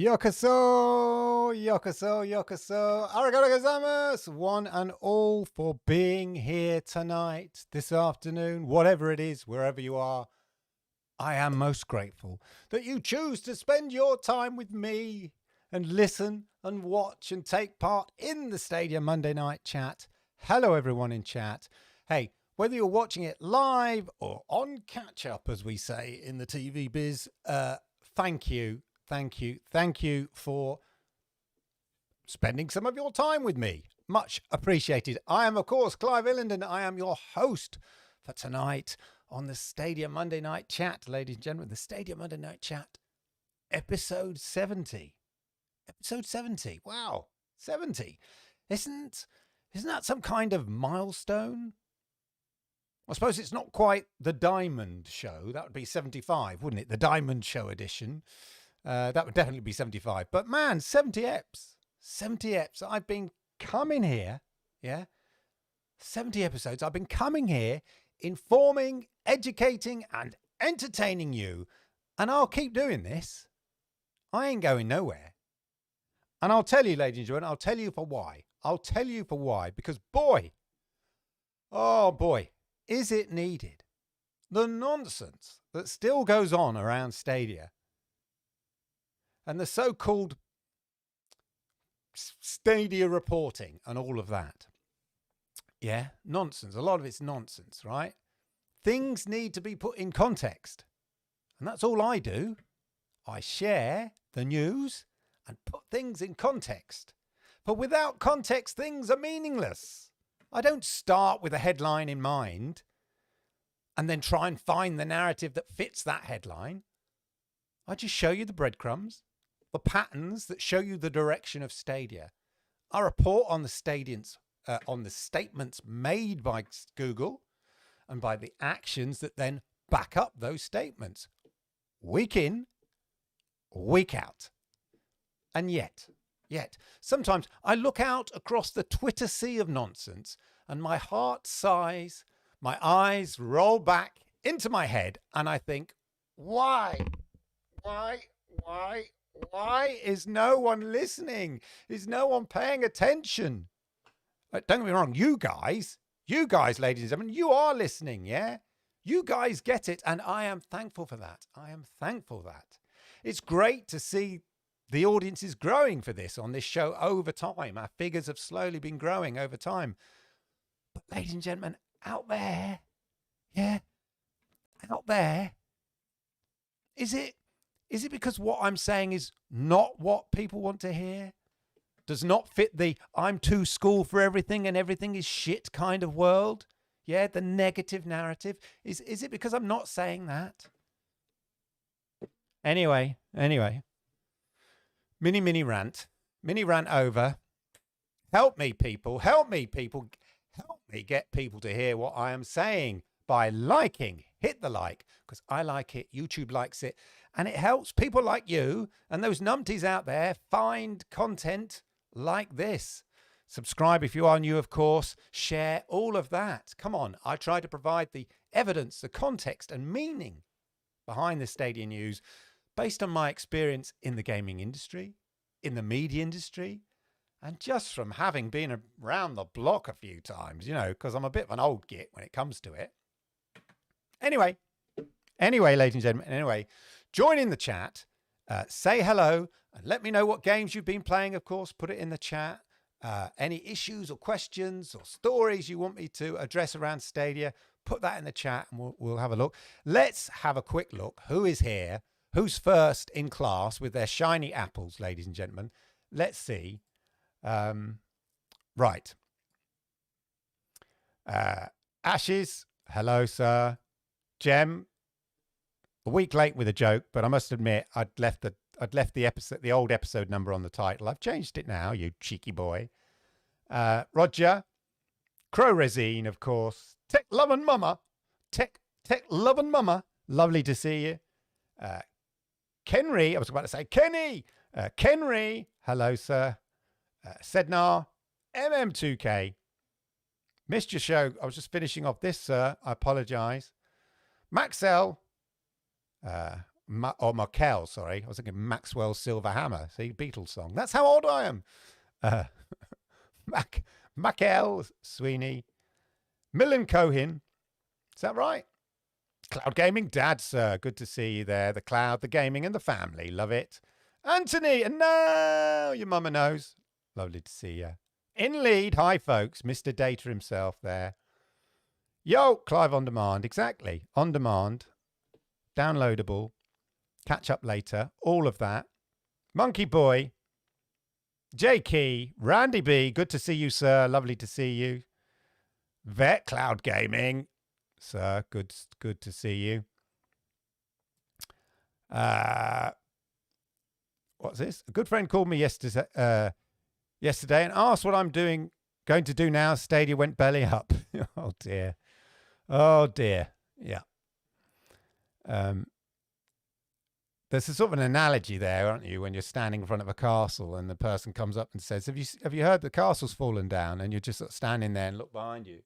Yokoso, yokoso, yokoso. Arigato gozaimasu, one and all, for being here tonight, this afternoon, whatever it is, wherever you are. I am most grateful that you choose to spend your time with me and listen and watch and take part in the Stadia Monday night chat. Hello, everyone in chat. Hey, whether you're watching it live or on catch up, as we say in the TV biz, thank you. Thank you for spending some of your time with me. Much appreciated. I am, of course, Clive Illenden. I am your host for tonight on the Stadia Monday Night Chat, ladies and gentlemen. The Stadia Monday Night Chat, episode 70. Episode 70. Wow, 70. Isn't that some kind of milestone? I suppose it's not quite the Diamond Show. That would be 75, wouldn't it? The Diamond Show edition. That would definitely be 75. But man, 70 eps. 70 eps. I've been coming here, 70 episodes. I've been coming here, informing, educating, and entertaining you. And I'll keep doing this. I ain't going nowhere. And I'll tell you, ladies and gentlemen, I'll tell you for why. Because boy, oh boy, is it needed. The nonsense that still goes on around Stadia. And the so-called Stadia reporting and all of that. Yeah, nonsense. A lot of it's nonsense, right? Things need to be put in context. And that's all I do. I share the news and put things in context. But without context, things are meaningless. I don't start with a headline in mind and then try and find the narrative that fits that headline. I just show you the breadcrumbs. The patterns that show you the direction of Stadia. I report on the statements made by Google and by the actions that then back up those statements. Week in, week out. And yet, sometimes I look out across the Twitter sea of nonsense and my heart sighs, my eyes roll back into my head and I think, why is no one listening? Is no one paying attention? Don't get me wrong, you guys, ladies and gentlemen, you are listening, yeah? You guys get it, and I am thankful for that. It's great to see the audience is growing for this on this show over time. Our figures have slowly been growing over time. But ladies and gentlemen, out there, is it because what I'm saying is not what people want to hear? Does not fit the I'm too school for everything and everything is shit kind of world? Yeah, the negative narrative. Is it because I'm not saying that? Anyway. Mini rant over. Help me, people. Help me get people to hear what I am saying by liking. Hit the like, because I like it. YouTube likes it. And it helps people like you and those numpties out there find content like this. Subscribe if you are new, of course. Share all of that. Come on. I try to provide the evidence, the context and meaning behind the Stadia news based on my experience in the gaming industry, in the media industry, and just from having been around the block a few times, because I'm a bit of an old git when it comes to it. Anyway, ladies and gentlemen, join in the chat, say hello, and let me know what games you've been playing, of course. Put it in the chat. Any issues or questions or stories you want me to address around Stadia, put that in the chat and we'll have a look. Let's have a quick look. Who is here? Who's first in class with their shiny apples, ladies and gentlemen? Let's see. Right. Ashes, hello, sir. Jem, a week late with a joke, but I must admit I'd left the I'd left the old episode number on the title. I've changed it now, you cheeky boy. Roger, Crow Resine, of course. Tech Lovin' Mama. Tech Lovin' Mama. Lovely to see you. Kenry, I was about to say Kenny. Kenry, hello, sir. Sednar, MM2K. Missed your show. I was just finishing off this, sir. I apologise. Maxell, or Markel, sorry. I was thinking Maxwell Silver Hammer. See, Beatles song. That's how old I am. Mackel Sweeney. Millen Cohen. Is that right? Cloud Gaming Dad, sir. Good to see you there. The cloud, the gaming, and the family. Love it. Anthony, and now your mama knows. Lovely to see you. In lead, hi folks, Mr. Data himself there. Yo, Clive on demand, exactly. On demand, downloadable, catch up later, all of that. Monkey Boy, J Key, Randy B, good to see you, sir. Lovely to see you. Vet Cloud Gaming, sir, good to see you. What's this? A good friend called me yesterday and asked what I'm going to do now. Stadia went belly up. Oh dear. Oh dear. Yeah. There's a sort of an analogy there, aren't you, when you're standing in front of a castle and the person comes up and says, have you heard the castle's fallen down? And you're just sort of standing there and look behind you.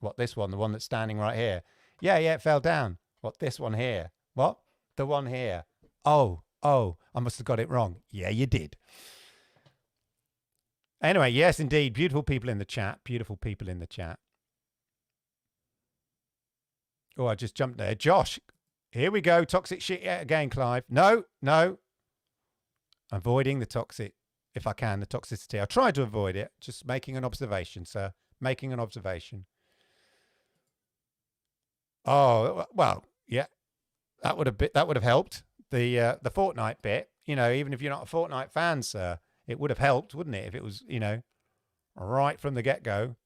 What this one? The one that's standing right here. Yeah, it fell down. What, this one here? What? The one here. Oh, I must have got it wrong. Yeah, you did. Anyway, yes, indeed. Beautiful people in the chat. Beautiful people in the chat. Oh, I just jumped there. Josh, here we go. Toxic shit yet again, Clive. No. Avoiding the toxic, if I can, the toxicity. I tried to avoid it. Just making an observation, sir. Making an observation. Oh, well, yeah. That would have helped. The Fortnite bit, even if you're not a Fortnite fan, sir, it would have helped, wouldn't it? If it was, right from the get-go.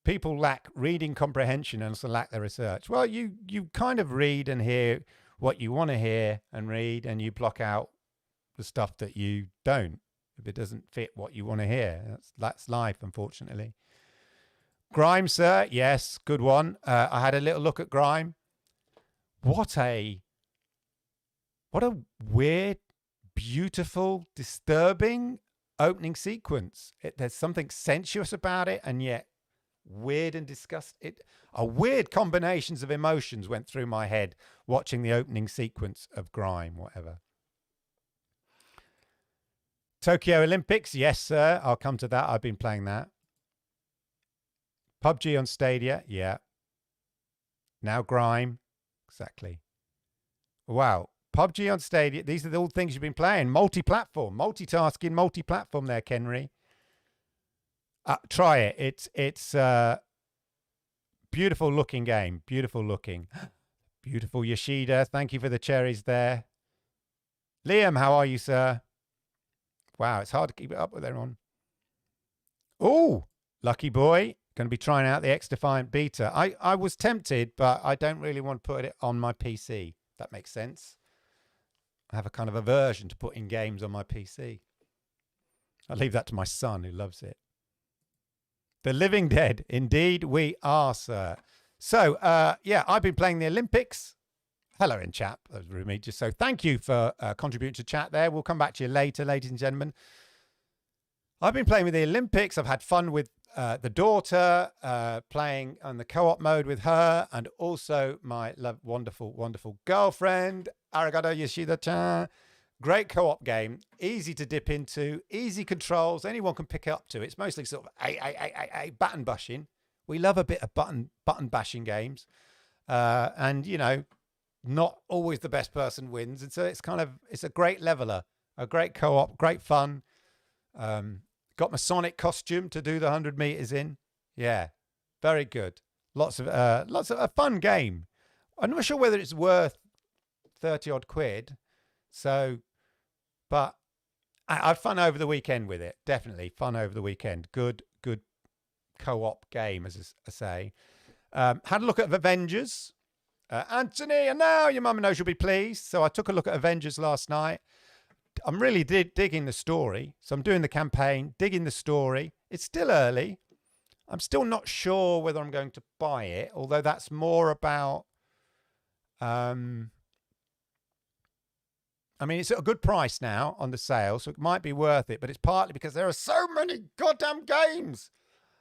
People lack reading comprehension and also lack their research. Well, you kind of read and hear what you want to hear and read, and you block out the stuff that you don't, if it doesn't fit what you want to hear. That's life, unfortunately. Grime, sir. Yes, good one. I had a little look at Grime. What a weird, beautiful, disturbing opening sequence. There's something sensuous about it, and yet weird and disgusting. A weird combinations of emotions went through my head watching the opening sequence of Grime, whatever. Tokyo Olympics. Yes, sir. I'll come to that. I've been playing that. PUBG on Stadia, yeah. Now Grime, exactly. Wow, PUBG on Stadia. These are all the things you've been playing. Multi-platform, multitasking, multi-platform there, Kenry. Try it. It's beautiful looking game. Beautiful looking. Beautiful Yoshida. Thank you for the cherries there. Liam, how are you, sir? Wow, it's hard to keep it up with everyone. Oh, lucky boy. Going to be trying out the sXDefiant beta. I was tempted, but I don't really want to put it on my PC. That makes sense. I have a kind of aversion to putting games on my PC. I'll leave that to my son, who loves it. The Living Dead. Indeed, we are, sir. So, yeah, I've been playing the Olympics. Hello in chat. That was really me. Just so thank you for contributing to chat there. We'll come back to you later, ladies and gentlemen. I've been playing with the Olympics. I've had fun with the daughter, playing on the co-op mode with her, and also my wonderful girlfriend, Arigato Yoshida-chan. Great co-op game, easy to dip into, easy controls, anyone can pick it up to. It's mostly sort of a button bashing. We love a bit of button bashing games, and not always the best person wins, and so it's a great leveler, a great co-op, great fun. Got my Sonic costume to do the 100 meters in. Yeah, very good. Lots of a fun game. I'm not sure whether it's worth 30 odd quid. So, but I had fun over the weekend with it. Definitely fun over the weekend. Good co-op game, as I say. Had a look at Avengers. Anthony, and now your mum knows you'll be pleased. So I took a look at Avengers last night. I'm really digging the story. So I'm doing the campaign, digging the story. It's still early. I'm still not sure whether I'm going to buy it, although that's more about... I mean, it's at a good price now on the sale, so it might be worth it, but it's partly because there are so many goddamn games.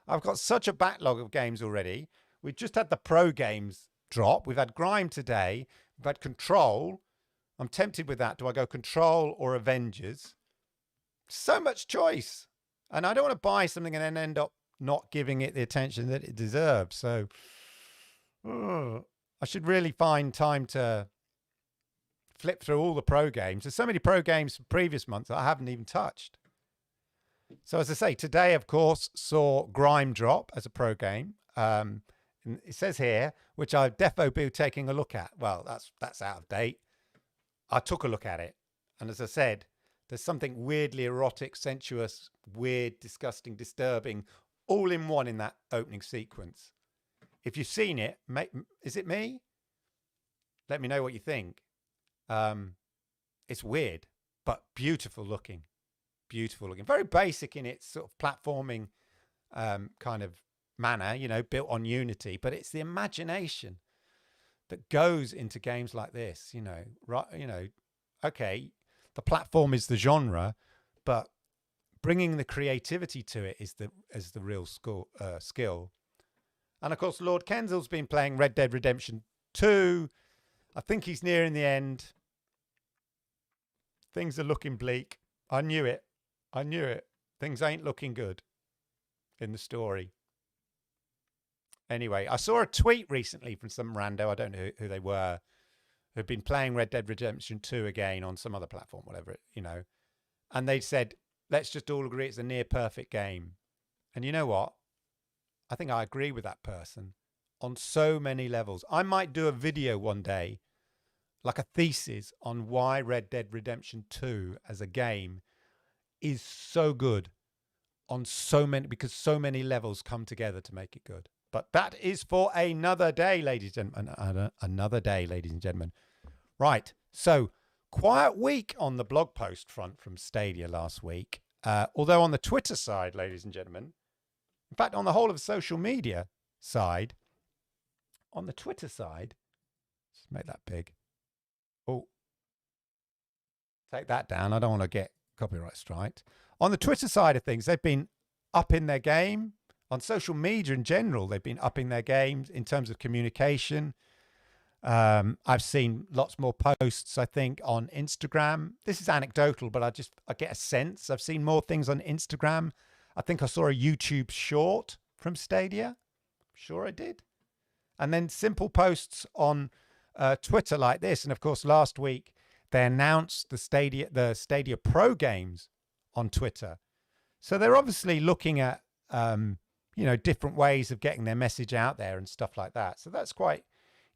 I've got such a backlog of games already. We've just had the pro games drop. We've had Grime today. We've had Control. I'm tempted with that. Do I go Control or Avengers? So much choice. And I don't want to buy something and then end up not giving it the attention that it deserves. So I should really find time to flip through all the pro games. There's so many pro games from previous months that I haven't even touched. So as I say, today, of course, saw Grime drop as a pro game. And it says here, which I've defo be taking a look at. Well, that's out of date. I took a look at it. And as I said, there's something weirdly erotic, sensuous, weird, disgusting, disturbing, all in one in that opening sequence. If you've seen it, is it me? Let me know what you think. It's weird, but beautiful looking. Beautiful looking. Very basic in its sort of platforming kind of manner, you know, built on Unity. But it's the imagination that goes into games like this, you know. Right, you know, okay, the platform is the genre, but bringing the creativity to it is the real skill. And of course, Lord Kenzal's been playing Red Dead Redemption 2. I think he's nearing the end. Things are looking bleak. I knew it. I knew it. Things ain't looking good in the story. Anyway, I saw a tweet recently from some rando, I don't know who they were, who'd been playing Red Dead Redemption 2 again on some other platform, whatever, you know. And they said, let's just all agree it's a near perfect game. And you know what? I think I agree with that person on so many levels. I might do a video one day, like a thesis on why Red Dead Redemption 2 as a game is so good on so many, because so many levels come together to make it good. But that is for another day, ladies and gentlemen. Another day, ladies and gentlemen. Right. So quiet week on the blog post front from Stadia last week. Although on the Twitter side, ladies and gentlemen, in fact, on the whole of social media side, on the Twitter side, let's make that big. Oh, take that down. I don't want to get copyright striked. On the Twitter side of things, they've been upping their game. On social media in general, they've been upping their games in terms of communication. I've seen lots more posts, I think, on Instagram. This is anecdotal, but I get a sense. I've seen more things on Instagram. I think I saw a YouTube short from Stadia. Sure I did. And then simple posts on Twitter like this. And of course, last week, they announced the Stadia Pro games on Twitter. So they're obviously looking at, you know, different ways of getting their message out there and stuff like that. So that's quite,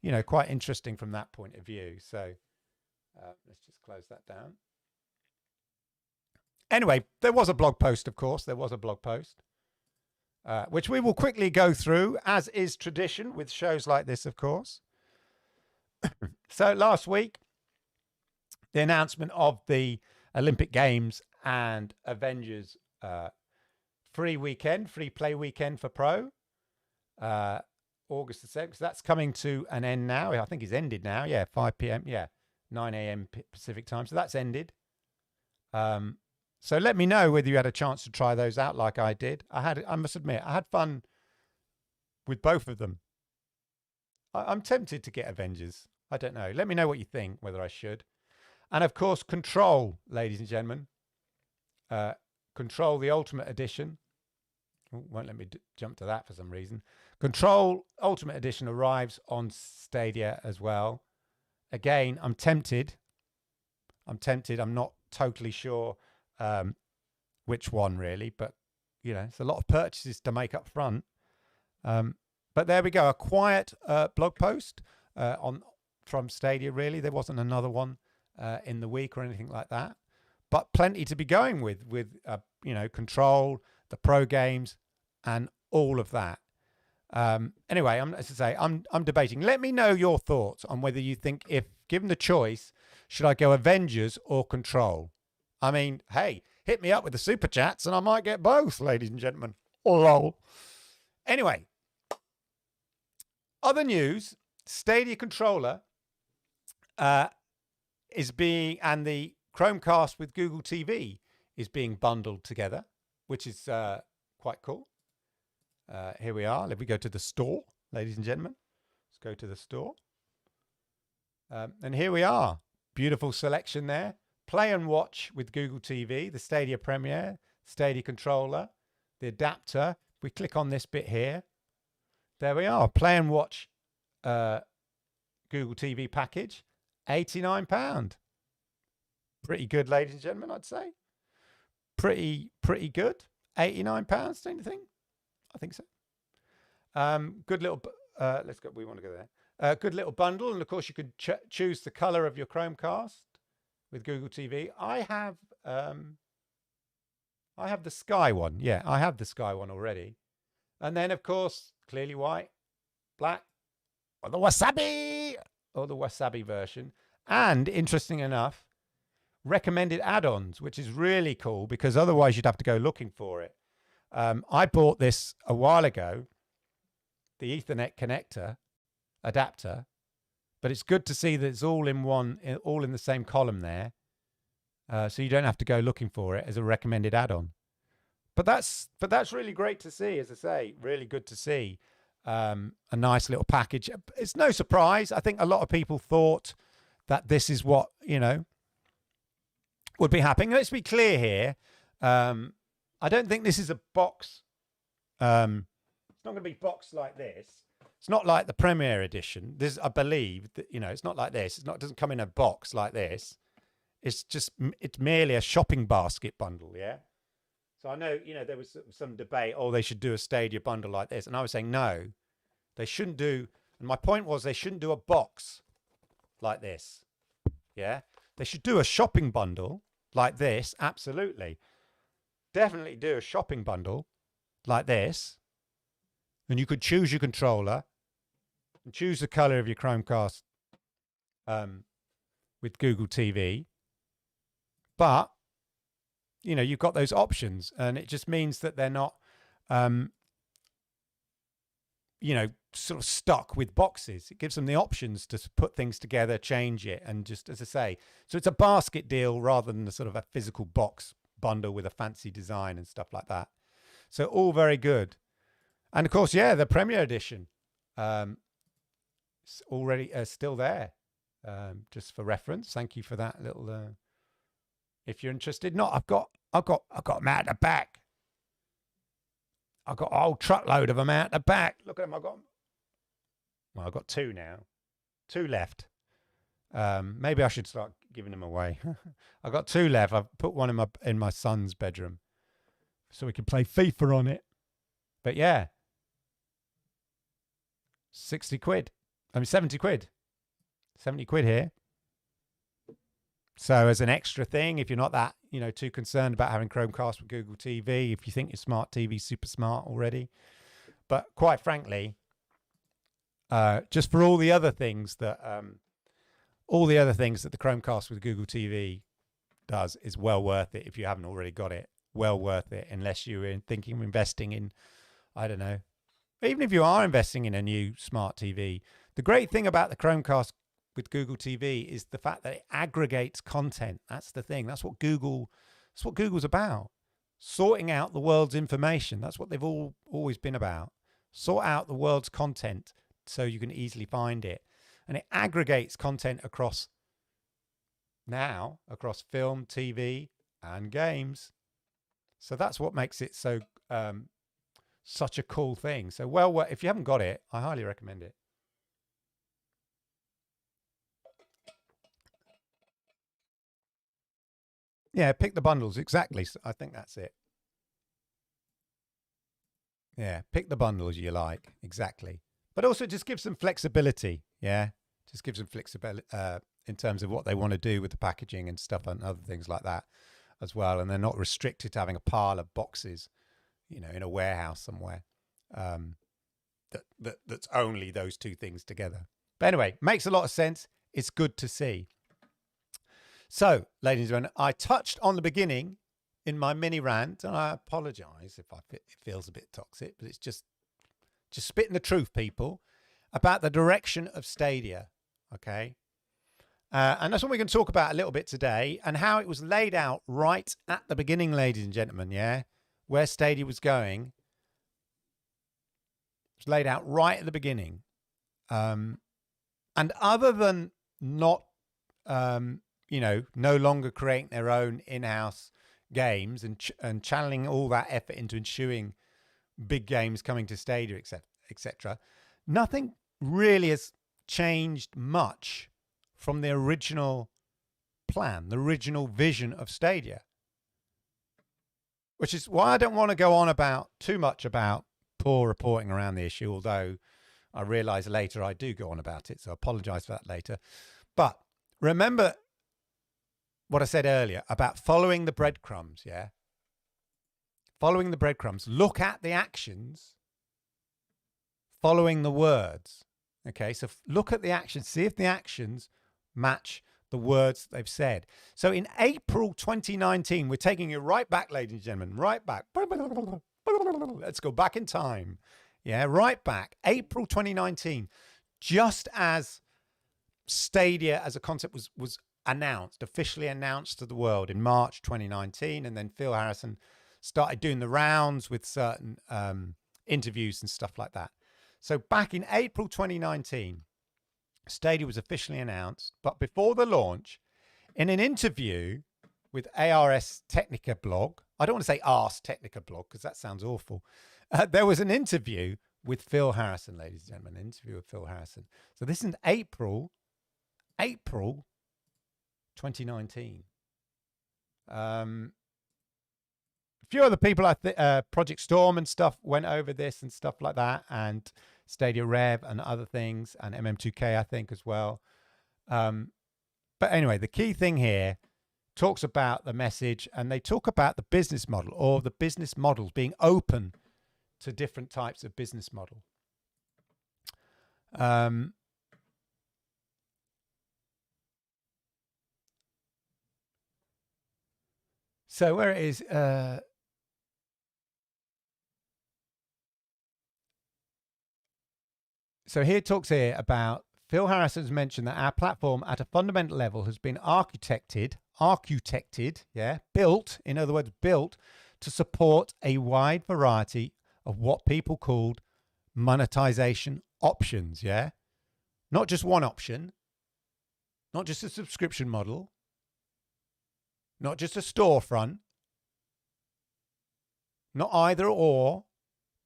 you know, quite interesting from that point of view. So let's just close that down. Anyway, there was a blog post, of course. There was a blog post, which we will quickly go through, as is tradition with shows like this, of course. So last week, the announcement of the Olympic Games and Avengers free play weekend for Pro, August the 7th. That's coming to an end now. I think it's ended now. Yeah, 5 p.m. Yeah, 9 a.m. Pacific time. So that's ended. So let me know whether you had a chance to try those out like I did. I must admit, I had fun with both of them. I'm tempted to get Avengers. I don't know. Let me know what you think, whether I should. And of course, Control, ladies and gentlemen. Control, the Ultimate Edition. Oh, won't let me jump to that for some reason. Control Ultimate Edition arrives on Stadia as well. Again, I'm tempted. I'm not totally sure which one really, but you know, it's a lot of purchases to make up front. But there we go, a quiet blog post from Stadia. Really, there wasn't another one in the week or anything like that, but plenty to be going with you know, Control, the pro games, and all of that. Anyway, as I say, I'm debating. Let me know your thoughts on whether you think, if given the choice, should I go Avengers or Control? I mean, hey, hit me up with the super chats and I might get both, ladies and gentlemen. Lol. Anyway, other news: Stadia controller is being, and the Chromecast with Google TV is being bundled together, which is quite cool. Here we are. Let me go to the store, ladies and gentlemen. Let's go to the store. And here we are. Beautiful selection there. Play and watch with Google TV, the Stadia Premiere, Stadia controller, the adapter. If we click on this bit here, there we are. Play and watch Google TV package, £89. Pretty good, ladies and gentlemen, I'd say. Pretty good. £89, don't you think? I think so. Good little, let's go, we want to go there. Good little bundle. And of course you could choose the color of your Chromecast with Google TV. I have the Sky one. Yeah, I have the Sky one already. And then of course, clearly white, black, or the wasabi version. And interesting enough, recommended add-ons, which is really cool because otherwise you'd have to go looking for it. I bought this a while ago, the Ethernet connector adapter, but it's good to see that it's all in the same column there, so you don't have to go looking for it as a recommended add-on. But that's really great to see, as I say, really good to see. A nice little package. It's no surprise. I think a lot of people thought that this is what would be happening. Let's be clear here. I don't think this is a box. It's not going to be boxed like this. It's not like the Premiere Edition. This, I believe, that, it's not like this. It doesn't come in a box like this. It's merely a shopping basket bundle, yeah? So I know, there was some debate, they should do a Stadia bundle like this. And I was saying, no, they shouldn't do. And my point was they shouldn't do a box like this, yeah? They should do a shopping bundle like this, absolutely. Definitely do a shopping bundle like this, and you could choose your controller and choose the color of your Chromecast with Google TV. But you've got those options, and it just means that they're not sort of stuck with boxes. It gives them the options to put things together, change it, and just, as I say, so it's a basket deal rather than a sort of a physical box bundle with a fancy design and stuff like that. So all very good. And of course, yeah, the Premiere Edition already still there, just for reference. Thank you for that little. If you're interested, I've got them out the back. I've got a whole truckload of them out the back. Look at them. I've got two now, two left. Maybe I should start giving them away. I've got two left. I've put one in my son's bedroom so we can play FIFA on it. But yeah, 60 quid. 70 quid. 70 quid here. So as an extra thing, if you're not that, too concerned about having Chromecast with Google TV, if you think your smart TV's super smart already. But quite frankly, just for all the other things that the Chromecast with Google TV does is well worth it. If you haven't already got it, well worth it, unless you're thinking of investing in, I don't know, even if you are investing in a new smart TV. The great thing about the Chromecast with Google TV is the fact that it aggregates content. That's the thing. That's what Google's about. Sorting out the world's information. That's what they've always been about. Sort out the world's content so you can easily find it. And it aggregates content across film, TV, and games. So that's what makes it so such a cool thing. So if you haven't got it, I highly recommend it. Yeah, pick the bundles. Exactly. I think that's it. Yeah, pick the bundles you like. Exactly. But also just give some flexibility. Yeah, just give some flexibility in terms of what they want to do with the packaging and stuff and other things like that as well. And they're not restricted to having a pile of boxes, in a warehouse somewhere. that's only those two things together. But anyway, makes a lot of sense. It's good to see. So, ladies and gentlemen, I touched on the beginning in my mini rant, and I apologize if it feels a bit toxic, but it's just spitting the truth, people, about the direction of Stadia. Okay. And that's what we're going to talk about a little bit today, and how it was laid out right at the beginning, ladies and gentlemen. Yeah. Where Stadia was going. It was laid out right at the beginning. And other than not, no longer creating their own in-house games and channeling all that effort into ensuring big games coming to Stadia, etc., nothing really has changed much from the original plan, the original vision of Stadia. Which is why I don't want to go on about too much about poor reporting around the issue, although I realize later I do go on about it, so I apologize for that later. But remember what I said earlier about following the breadcrumbs, yeah? Following the breadcrumbs. Look at the actions, following the words. Okay, so look at the actions, see if the actions match the words they've said. So in April 2019, we're taking you right back, ladies and gentlemen, right back. Let's go back in time. Yeah, right back. April 2019, just as Stadia as a concept was announced, officially announced to the world in March 2019. And then Phil Harrison started doing the rounds with certain interviews and stuff like that. So back in April 2019, Stadia was officially announced. But before the launch, in an interview with Ars Technica blog, I don't want to say Ars Technica blog because that sounds awful. There was an interview with Phil Harrison, ladies and gentlemen, an interview with Phil Harrison. So this is April 2019. A few other people, Project Storm and stuff, went over this and stuff like that, and Stadia Rev and other things, and MM2K, I think, as well. But anyway, the key thing here talks about the message, and they talk about the business model, or the business models being open to different types of business model. So where it is, so here it talks here about Phil Harrison's mentioned that our platform at a fundamental level has been architected, yeah, built, in other words, built to support a wide variety of what people called monetization options, yeah? Not just one option, not just a subscription model, not just a storefront, not either or,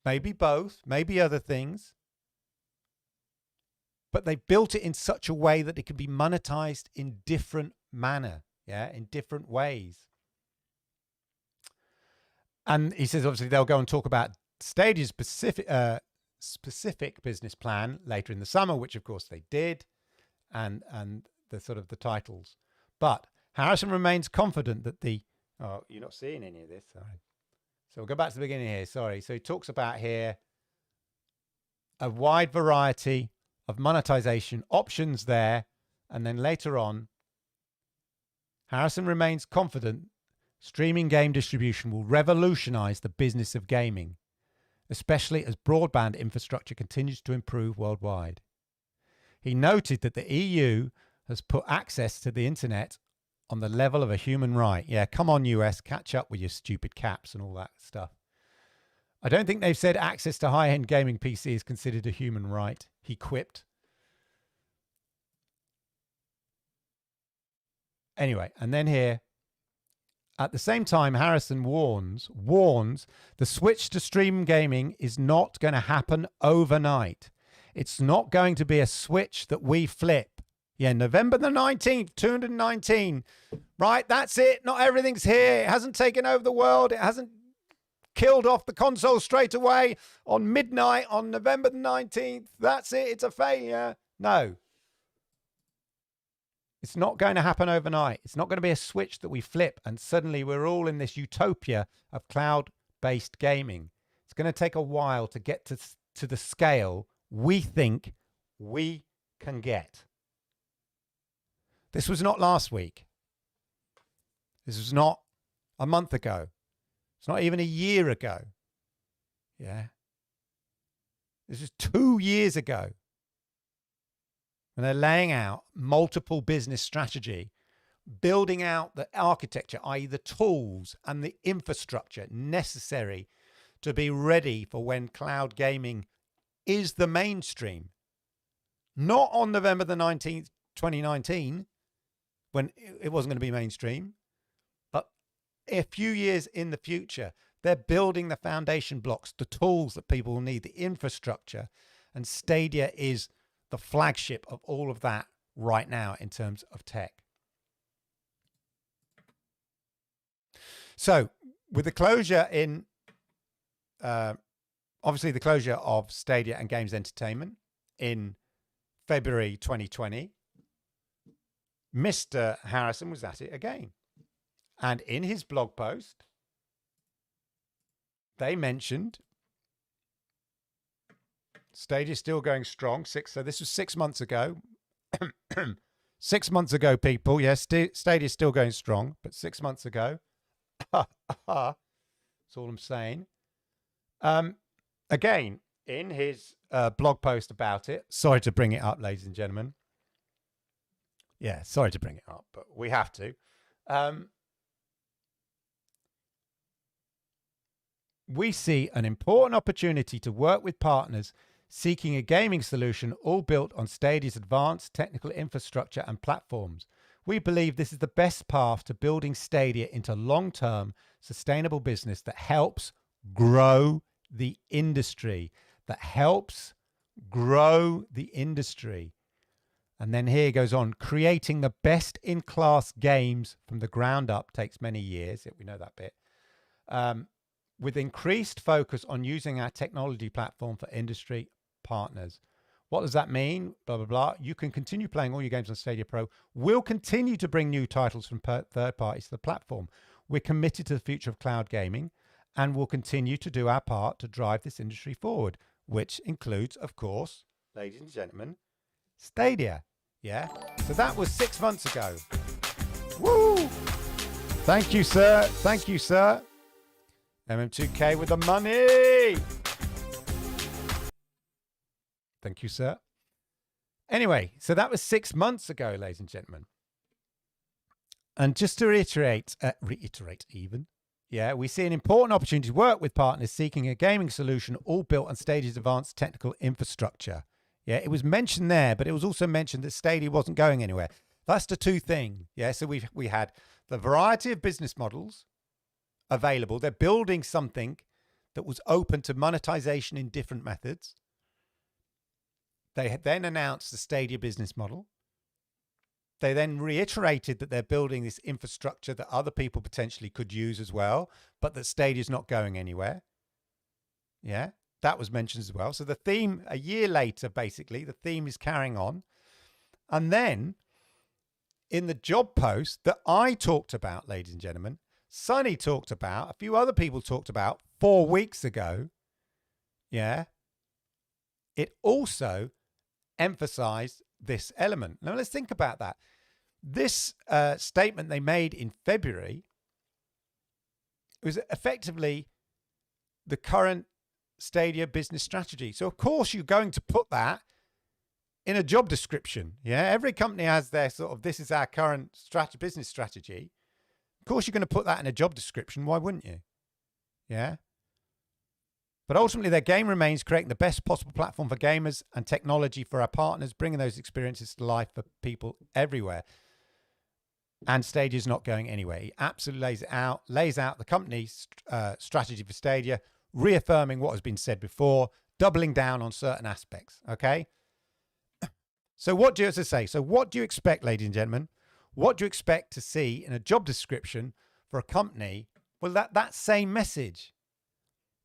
maybe both, maybe other things. But they built it in such a way that it can be monetized in different manner, yeah, in different ways. And he says, obviously, they'll go and talk about Stadia's specific business plan later in the summer, which of course they did, and the sort of the titles. But Harrison remains confident that oh, you're not seeing any of this, sorry. So we'll go back to the beginning here, sorry. So he talks about here a wide variety of monetization options there, and then later on, Harrison remains confident streaming game distribution will revolutionize the business of gaming, especially as broadband infrastructure continues to improve worldwide. He noted that the EU has put access to the internet on the level of a human right. Yeah, come on, US, catch up with your stupid caps and all that stuff. I don't think they've said access to high-end gaming PC is considered a human right, he quipped. Anyway, and then here, at the same time, Harrison warns the switch to stream gaming is not going to happen overnight. It's not going to be a switch that we flip. Yeah, November the 19th, 219. Right, that's it. Not everything's here. It hasn't taken over the world. It hasn't killed off the console straight away on midnight on November the 19th. That's it. It's a failure. No. It's not going to happen overnight. It's not going to be a switch that we flip and suddenly we're all in this utopia of cloud-based gaming. It's going to take a while to get to to the scale we think we can get. This was not last week. This was not a month ago. It's not even a year ago. Yeah. This was 2 years ago. When they're laying out multiple business strategy, building out the architecture, i.e. the tools and the infrastructure necessary to be ready for when cloud gaming is the mainstream. Not on November the 19th, 2019, when it wasn't going to be mainstream, but a few years in the future. They're building the foundation blocks, the tools that people will need, the infrastructure, and Stadia is the flagship of all of that right now in terms of tech. So with the closure in, obviously the closure of Stadia and Games Entertainment in February 2020, Mr. Harrison was at it again. And in his blog post, they mentioned Stadia is still going strong. So this was 6 months ago. 6 months ago, people. Yes, Stadia is still going strong, but 6 months ago. That's all I'm saying. Again, in his blog post about it, sorry to bring it up, ladies and gentlemen. Yeah, sorry to bring it up, but we have to. We see an important opportunity to work with partners seeking a gaming solution all built on Stadia's advanced technical infrastructure and platforms. We believe this is the best path to building Stadia into long-term sustainable business that helps grow the industry. And then here it goes on, creating the best-in-class games from the ground up takes many years. We know that bit. With increased focus on using our technology platform for industry partners. What does that mean? Blah, blah, blah. You can continue playing all your games on Stadia Pro. We'll continue to bring new titles from third parties to the platform. We're committed to the future of cloud gaming, and we'll continue to do our part to drive this industry forward, which includes, of course, ladies and gentlemen, Stadia. Yeah. So that was 6 months ago. Woo! Thank you, sir. Thank you, sir. MM2K with the money. Thank you, sir. Anyway, so that was 6 months ago, ladies and gentlemen. And just to reiterate even, yeah, we see an important opportunity to work with partners seeking a gaming solution all built on Stadia's advanced technical infrastructure. Yeah, it was mentioned there, but it was also mentioned that Stadia wasn't going anywhere. That's the two things. Yeah, so we had the variety of business models available. They're building something that was open to monetization in different methods. They had then announced the Stadia business model. They then reiterated that they're building this infrastructure that other people potentially could use as well, but that Stadia is not going anywhere. Yeah, that was mentioned as well. So the theme, a year later, basically, the theme is carrying on. And then in the job post that I talked about, ladies and gentlemen, Sonny talked about, a few other people talked about 4 weeks ago. Yeah. It also emphasized this element. Now let's think about that. This statement they made in February was effectively the current Stadia business strategy. So of course you're going to put that in a job description. Yeah. Every company has their sort of, this is our current business strategy. Of course, you're going to put that in a job description. Why wouldn't you? Yeah. But ultimately, their game remains creating the best possible platform for gamers and technology for our partners, bringing those experiences to life for people everywhere. And Stadia is not going anywhere. He absolutely lays out the company's strategy for Stadia, reaffirming what has been said before, doubling down on certain aspects. Okay. So what do you expect, ladies and gentlemen? What do you expect to see in a job description for a company? Well, that same message,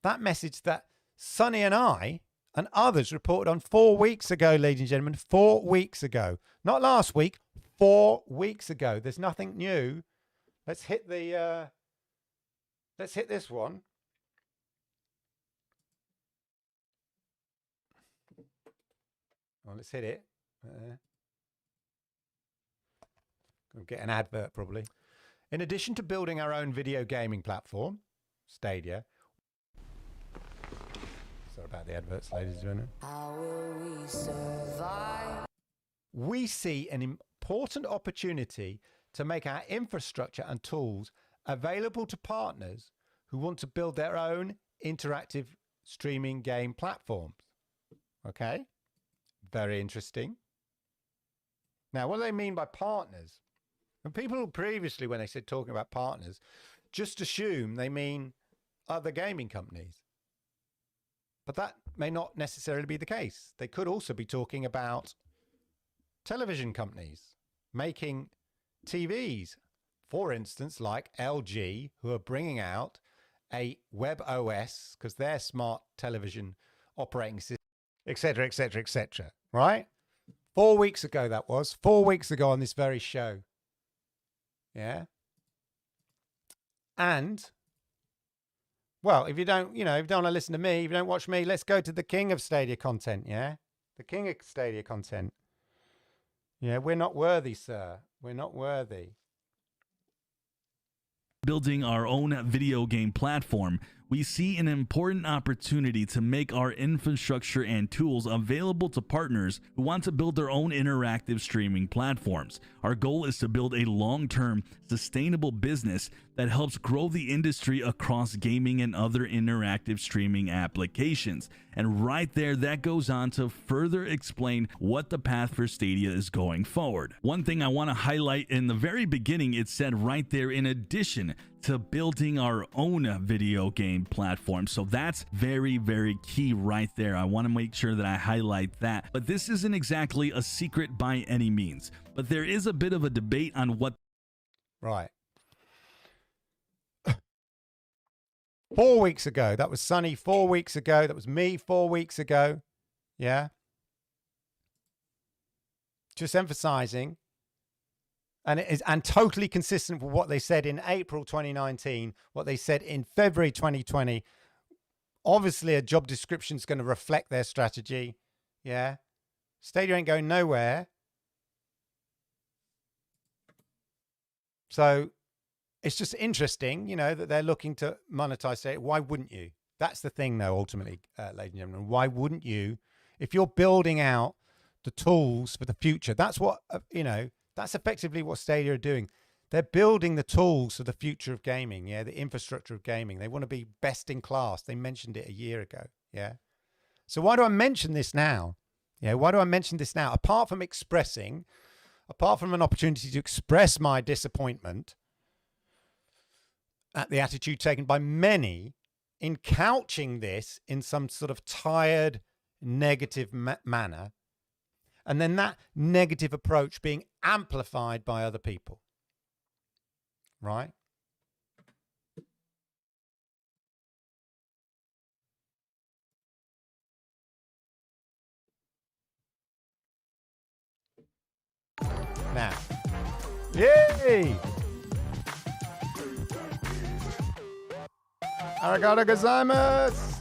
that message that Sonny and I and others reported on 4 weeks ago, ladies and gentlemen, 4 weeks ago, not last week, 4 weeks ago. There's nothing new. Let's hit this one. Well, let's hit it. Gonna get an advert probably. In addition to building our own video gaming platform, Stadia. Sorry about the adverts, ladies and gentlemen. How will we survive? We see an important opportunity to make our infrastructure and tools available to partners who want to build their own interactive streaming game platforms. Okay, very interesting. Now, what do they mean by partners? And people previously, when they said talking about partners, just assume they mean other gaming companies. But that may not necessarily be the case. They could also be talking about television companies making TVs, for instance, like LG, who are bringing out a web OS because their smart television operating system, etc., etc., etc. Right? 4 weeks ago, that was 4 weeks ago on this very show. Yeah. And, well, if you don't, if you don't want to listen to me, if you don't watch me, let's go to the king of Stadia content. Yeah. The king of Stadia content. Yeah. We're not worthy, sir. We're not worthy. Building our own video game platform, we see an important opportunity to make our infrastructure and tools available to partners who want to build their own interactive streaming platforms. Our goal is to build a long-term, sustainable business that helps grow the industry across gaming and other interactive streaming applications. And right there, that goes on to further explain what the path for Stadia is going forward. One thing I want to highlight in the very beginning, it said right there, in addition to building our own video game platform. So that's very, very key right there. I want to make sure that I highlight that. But this isn't exactly a secret by any means. But there is a bit of a debate on what... Right. 4 weeks ago, that was Sunny 4 weeks ago. That was me 4 weeks ago. Yeah. Just emphasizing. And it is totally consistent with what they said in April 2019, what they said in February 2020. Obviously, a job description is going to reflect their strategy. Yeah. Stadia ain't going nowhere. So it's just interesting, that they're looking to monetize Stadia. Why wouldn't you? That's the thing, though, ultimately, ladies and gentlemen. Why wouldn't you? If you're building out the tools for the future, that's what, that's effectively what Stadia are doing. They're building the tools for the future of gaming, yeah, the infrastructure of gaming. They want to be best in class. They mentioned it a year ago, yeah. So why do I mention this now? Yeah, why do I mention this now? Apart from an opportunity to express my disappointment at the attitude taken by many in couching this in some sort of tired, negative manner, and then that negative approach being amplified by other people. Right? Now. Yay! Arigato gozaimasu!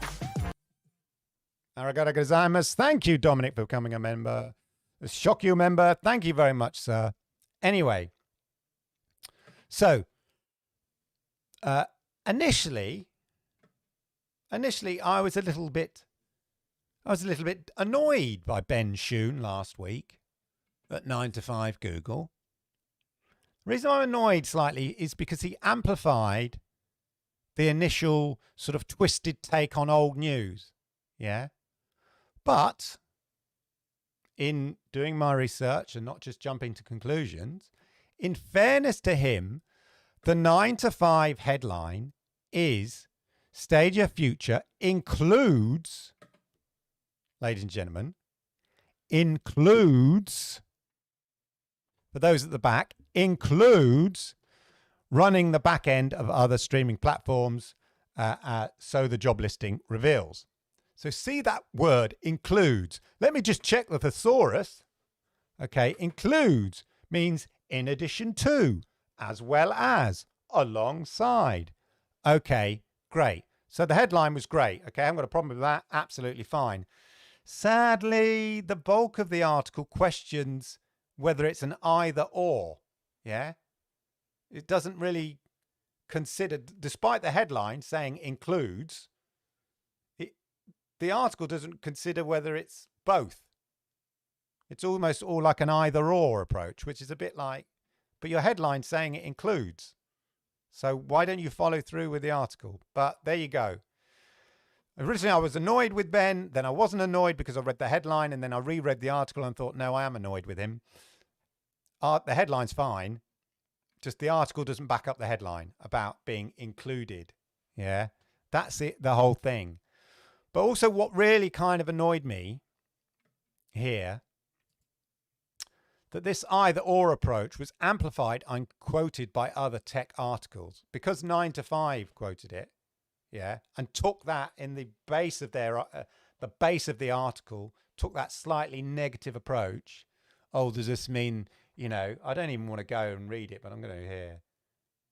Arigato gozaimasu. Thank you, Dominic, for becoming a member. A shock you member. Thank you very much, sir. Anyway. So, initially, I was a little bit annoyed by Ben Schoon last week at 9 to 5 Google. The reason I'm annoyed slightly is because he amplified the initial sort of twisted take on old news. Yeah. But in doing my research and not just jumping to conclusions, in fairness to him, the 9 to 5 headline is Stadia Future includes, ladies and gentlemen, includes, for those at the back, includes running the back end of other streaming platforms, so the job listing reveals. So see that word, includes. Let me just check the thesaurus. Okay, includes means in addition to, as well as, alongside. Okay, great. So the headline was great. Okay, I haven't got a problem with that. Absolutely fine. Sadly, the bulk of the article questions whether it's an either or. Yeah. It doesn't really consider, despite the headline saying includes, the article doesn't consider whether it's both. It's almost all like an either or approach, which is a bit like, but your headline's saying it includes. So why don't you follow through with the article? But there you go. Originally, I was annoyed with Ben. Then I wasn't annoyed because I read the headline, and then I reread the article and thought, no, I am annoyed with him. The headline's fine. Just the article doesn't back up the headline about being included. Yeah, that's it, the whole thing. But also what really kind of annoyed me here, that this either or approach was amplified and quoted by other tech articles. Because 9 to 5 quoted it, yeah, and took that in the base of their, the base of the article, took that slightly negative approach. Oh, does this mean, you know, I don't even want to go and read it, but I'm going to hear.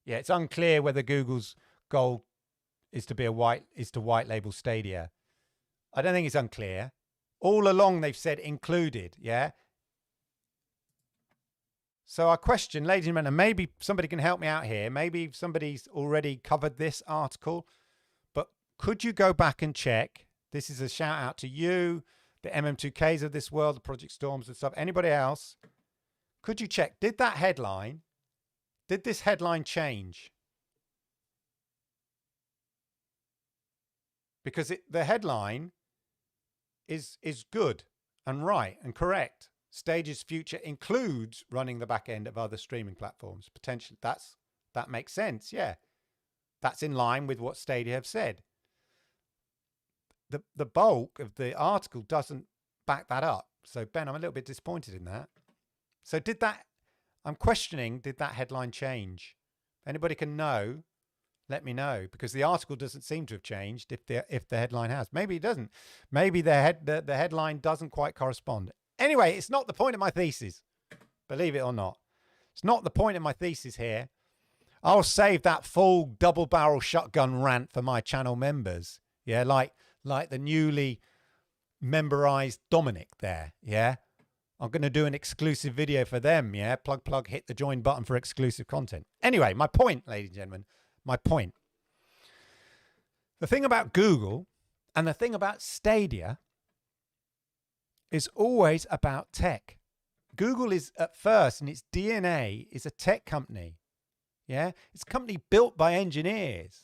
Yeah, it's unclear whether Google's goal is to white label Stadia. I don't think it's unclear. All along they've said included, yeah? So I question, ladies and gentlemen, maybe somebody can help me out here. Maybe somebody's already covered this article, but could you go back and check? This is a shout out to you, the MM2Ks of this world, the Project Storms and stuff. Anybody else? Could you check, did this headline change? Because the headline is good and right and correct. Stadia's future includes running the back end of other streaming platforms. Potentially, that makes sense. Yeah, that's in line with what Stadia have said. The bulk of the article doesn't back that up. So Ben, I'm a little bit disappointed in that. So I'm questioning, did that headline change? Anybody can know, let me know, because the article doesn't seem to have changed if the headline has. Maybe it doesn't. Maybe the headline doesn't quite correspond. Anyway, it's not the point of my thesis, believe it or not. It's not the point of my thesis here. I'll save that full double barrel shotgun rant for my channel members. Yeah, like the newly memberized Dominic there. Yeah, I'm going to do an exclusive video for them. Yeah, plug, hit the join button for exclusive content. Anyway, my point, ladies and gentlemen, my point. The thing about Google and the thing about Stadia is always about tech. Google is at first, in its DNA, is a tech company. Yeah, it's a company built by engineers.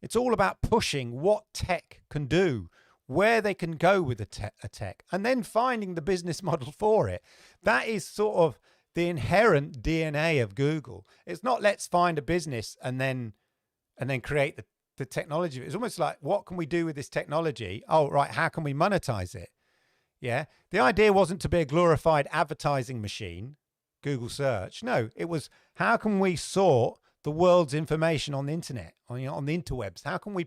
It's all about pushing what tech can do, where they can go with a tech, and then finding the business model for it. That is sort of the inherent DNA of Google. It's not let's find a business and then create the technology. It's almost like, what can we do with this technology? Oh, right, how can we monetize it? Yeah, the idea wasn't to be a glorified advertising machine, Google search. No, it was, how can we sort the world's information on the internet, on the interwebs? How can we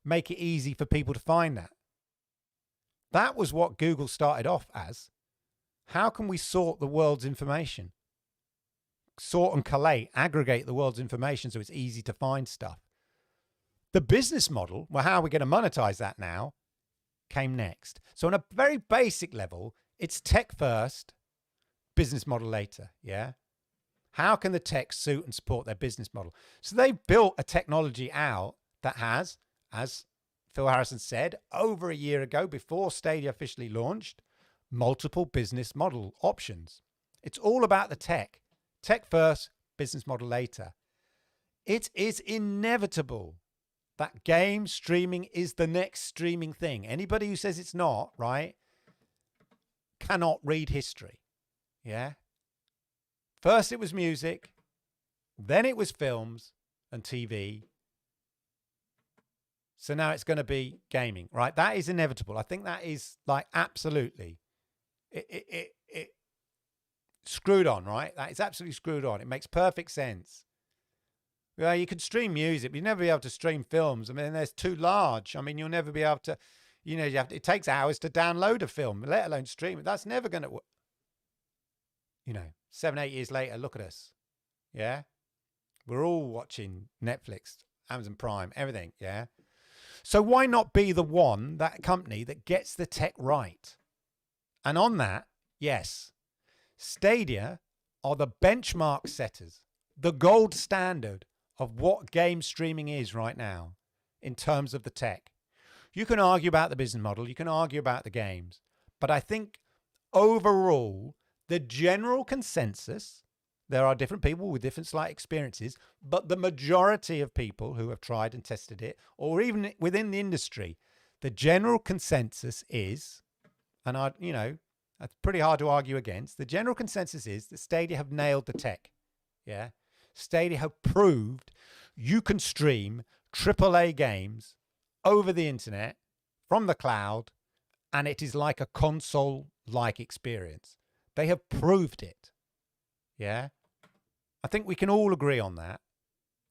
make it easy for people to find that? That was what Google started off as. How can we sort the world's information? Sort and collate, aggregate the world's information so it's easy to find stuff. The business model, well, how are we going to monetize that now, came next. So on a very basic level, it's tech first, business model later. Yeah. How can the tech suit and support their business model? So they built a technology out that has, as Phil Harrison said, over a year ago, before Stadia officially launched, multiple business model options. It's all about the tech. Tech first, business model later. It is inevitable that game streaming is the next streaming thing. Anybody who says it's not, right, cannot read history. Yeah. First it was music, then it was films and TV. So now it's going to be gaming, right? That is inevitable. I think that is like absolutely it screwed on, right? That is absolutely screwed on. It makes perfect sense. Well, you can stream music, but you'll never be able to stream films. I mean, they're too large. I mean, you'll never be able to, you know, it takes hours to download a film, let alone stream it. That's never going to work. You know, 7, 8 years later, look at us. Yeah. We're all watching Netflix, Amazon Prime, everything. Yeah. So why not be that company that gets the tech right? And on that, yes, Stadia are the benchmark setters, the gold standard of what game streaming is right now in terms of the tech. You can argue about the business model, you can argue about the games, but I think overall, the general consensus, there are different people with different slight experiences, but the majority of people who have tried and tested it, or even within the industry, the general consensus is, and that's pretty hard to argue against, the general consensus is that Stadia have nailed the tech. Yeah. Stadia have proved you can stream AAA games over the internet from the cloud, and it is like a console-like experience. They have proved it. Yeah. I think we can all agree on that.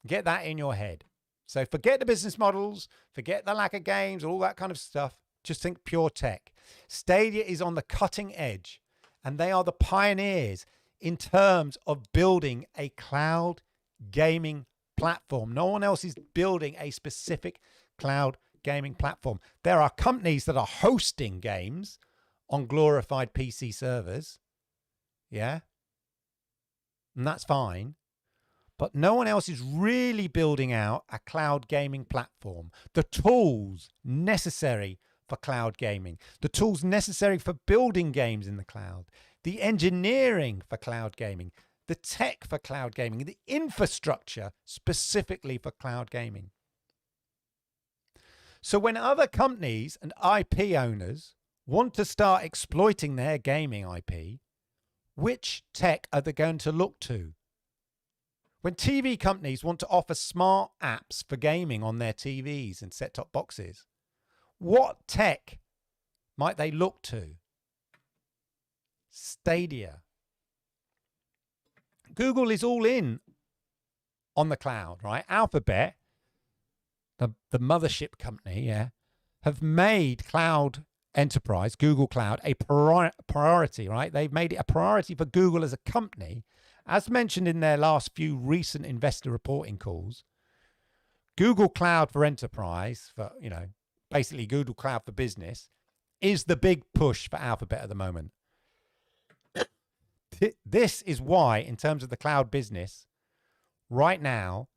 Get that in your head. So forget the business models, forget the lack of games, all that kind of stuff. Just think pure tech. Stadia is on the cutting edge, and they are the pioneers in terms of building a cloud gaming platform. No one else is building a specific cloud gaming platform. There are companies that are hosting games on glorified PC servers. Yeah. And that's fine. But no one else is really building out a cloud gaming platform. The tools necessary for cloud gaming, the tools necessary for building games in the cloud, the engineering for cloud gaming, the tech for cloud gaming, the infrastructure specifically for cloud gaming. So when other companies and IP owners want to start exploiting their gaming IP, which tech are they going to look to? When TV companies want to offer smart apps for gaming on their TVs and set-top boxes, what tech might they look to? Stadia. Google is all in on the cloud, right? Alphabet, the mothership company, yeah, have made cloud enterprise, Google Cloud, a priority, right? They've made it a priority for Google as a company. As mentioned in their last few recent investor reporting calls, Google Cloud for Enterprise, for, basically Google Cloud for Business, is the big push for Alphabet at the moment. This is why, in terms of the cloud business, right now,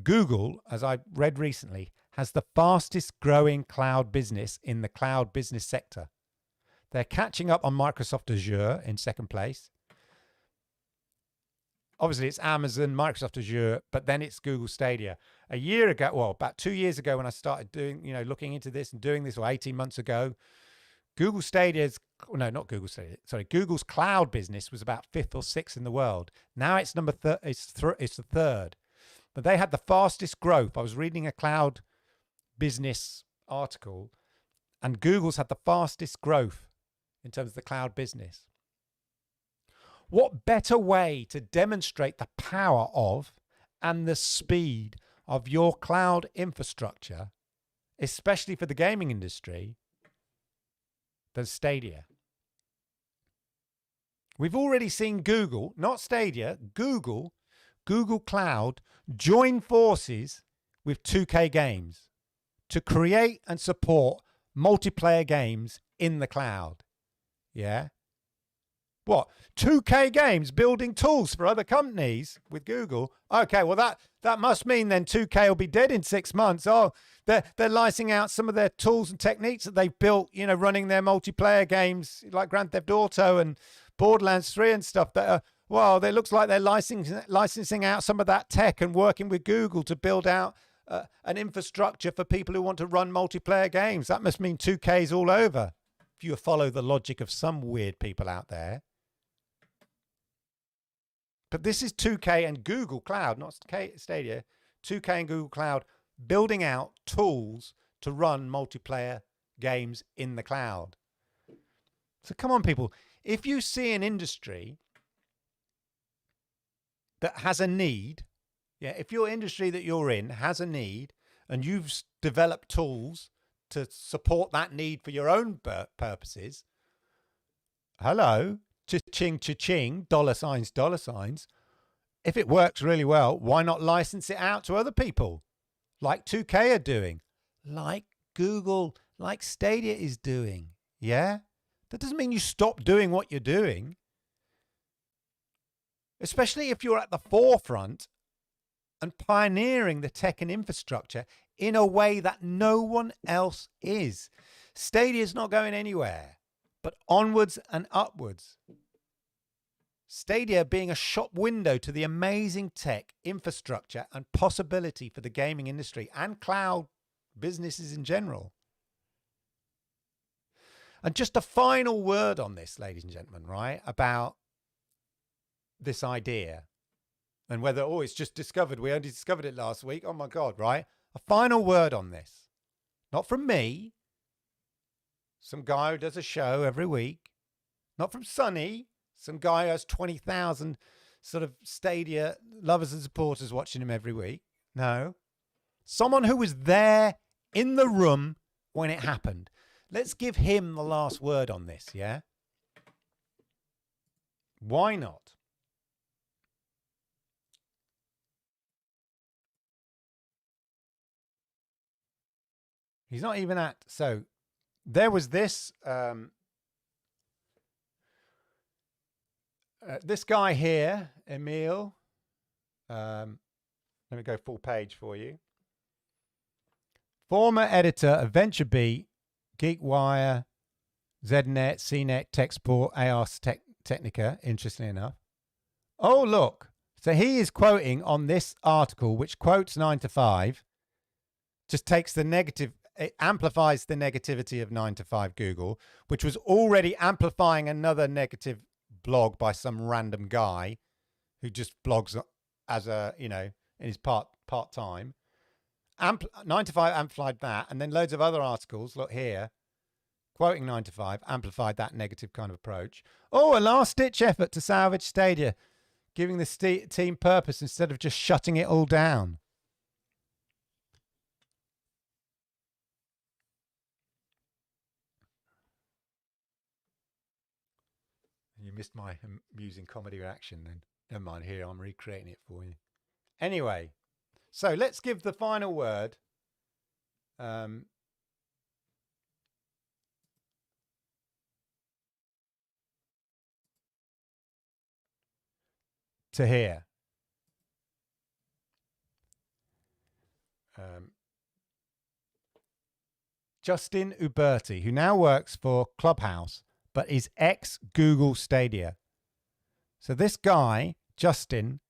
Google, as I read recently, has the fastest growing cloud business in the cloud business sector. They're catching up on Microsoft Azure in second place. Obviously, it's Amazon, Microsoft Azure, but then it's Google Stadia. A year ago, well, about 2 years ago when I started doing, looking into this and doing this, or 18 months ago, Google's cloud business was about 5th or 6th in the world. Now it's it's the 3rd. But they had the fastest growth. I was reading a cloud business article, and Google's had the fastest growth in terms of the cloud business. What better way to demonstrate the power of and the speed of your cloud infrastructure, especially for the gaming industry, than Stadia? We've already seen Google, not Stadia, Google Cloud join forces with 2K Games to create and support multiplayer games in the cloud. Yeah. What? 2K Games building tools for other companies with Google? Okay, well that must mean then 2K will be dead in 6 months. Oh, they're licensing out some of their tools and techniques that they've built, running their multiplayer games like Grand Theft Auto and Borderlands 3 and stuff that are, well, it looks like they're licensing out some of that tech and working with Google to build out an infrastructure for people who want to run multiplayer games. That must mean 2K's all over, if you follow the logic of some weird people out there. But this is 2K and Google Cloud, not Stadia. 2K and Google Cloud building out tools to run multiplayer games in the cloud. So come on, people. If you see an industry that has a need, if your industry that you're in has a need and you've developed tools to support that need for your own purposes, hello, cha-ching, cha-ching, dollar signs, dollar signs. If it works really well, why not license it out to other people like 2K are doing? like Google, like Stadia is doing. Yeah? That doesn't mean you stop doing what you're doing. Especially if you're at the forefront and pioneering the tech and infrastructure in a way that no one else is. Stadia is not going anywhere, but onwards and upwards. Stadia being a shop window to the amazing tech, infrastructure, and possibility for the gaming industry and cloud businesses in general. And just a final word on this, ladies and gentlemen, right, about this idea and whether, oh, it's just discovered. We only discovered it last week. Oh, my God, right? A final word on this. Not from me, some guy who does a show every week. Not from Sonny, some guy who has 20,000 sort of Stadia lovers and supporters watching him every week. No. Someone who was there in the room when it happened. Let's give him the last word on this, yeah? Why not? He's not even at... So, there was this... this guy here, Emil. Let me go full page for you. Former editor of VentureBeat, GeekWire, ZNet, CNET, TechSport, ARS Technica, interestingly enough. Oh, look. So he is quoting on this article, which quotes 9 to 5, just takes the negative, it amplifies the negativity of 9 to 5 Google, which was already amplifying another negative blog by some random guy who just blogs as a, you know, in his part-time. 9 to 5 amplified that, and then loads of other articles, look here, quoting 9 to 5, amplified that negative kind of approach. Oh, a last-ditch effort to salvage Stadia, giving the team purpose instead of just shutting it all down. You missed my amusing comedy reaction then. Never mind, here, I'm recreating it for you. Anyway, so let's give the final word to here. Justin Uberti, who now works for Clubhouse, but is ex-Google Stadia. So this guy, Justin,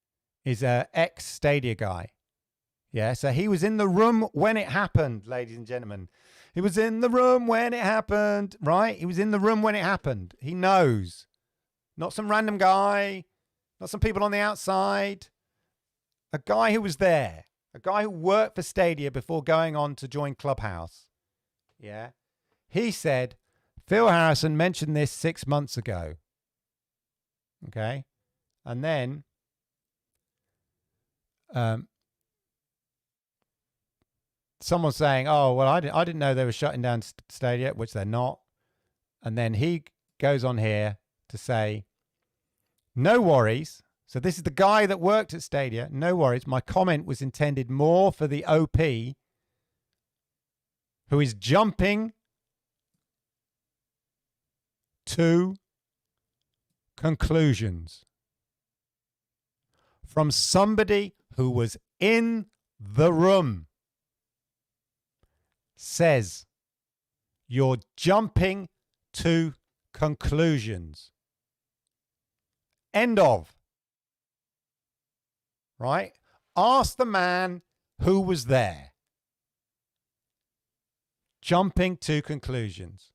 is a ex-Stadia guy. Yeah, so he was in the room when it happened, ladies and gentlemen. He was in the room when it happened, right? He was in the room when it happened. He knows. Not some random guy, not some people on the outside. A guy who was there. A guy who worked for Stadia before going on to join Clubhouse. Yeah. He said, Phil Harrison mentioned this 6 months ago. Okay. And then someone's saying, oh, well, I didn't know they were shutting down Stadia, which they're not. And then he goes on here to say, no worries. So this is the guy that worked at Stadia. No worries. My comment was intended more for the OP who is jumping to conclusions from somebody who was in the room. Says, you're jumping to conclusions. End of. Right? Ask the man who was there. Jumping to conclusions.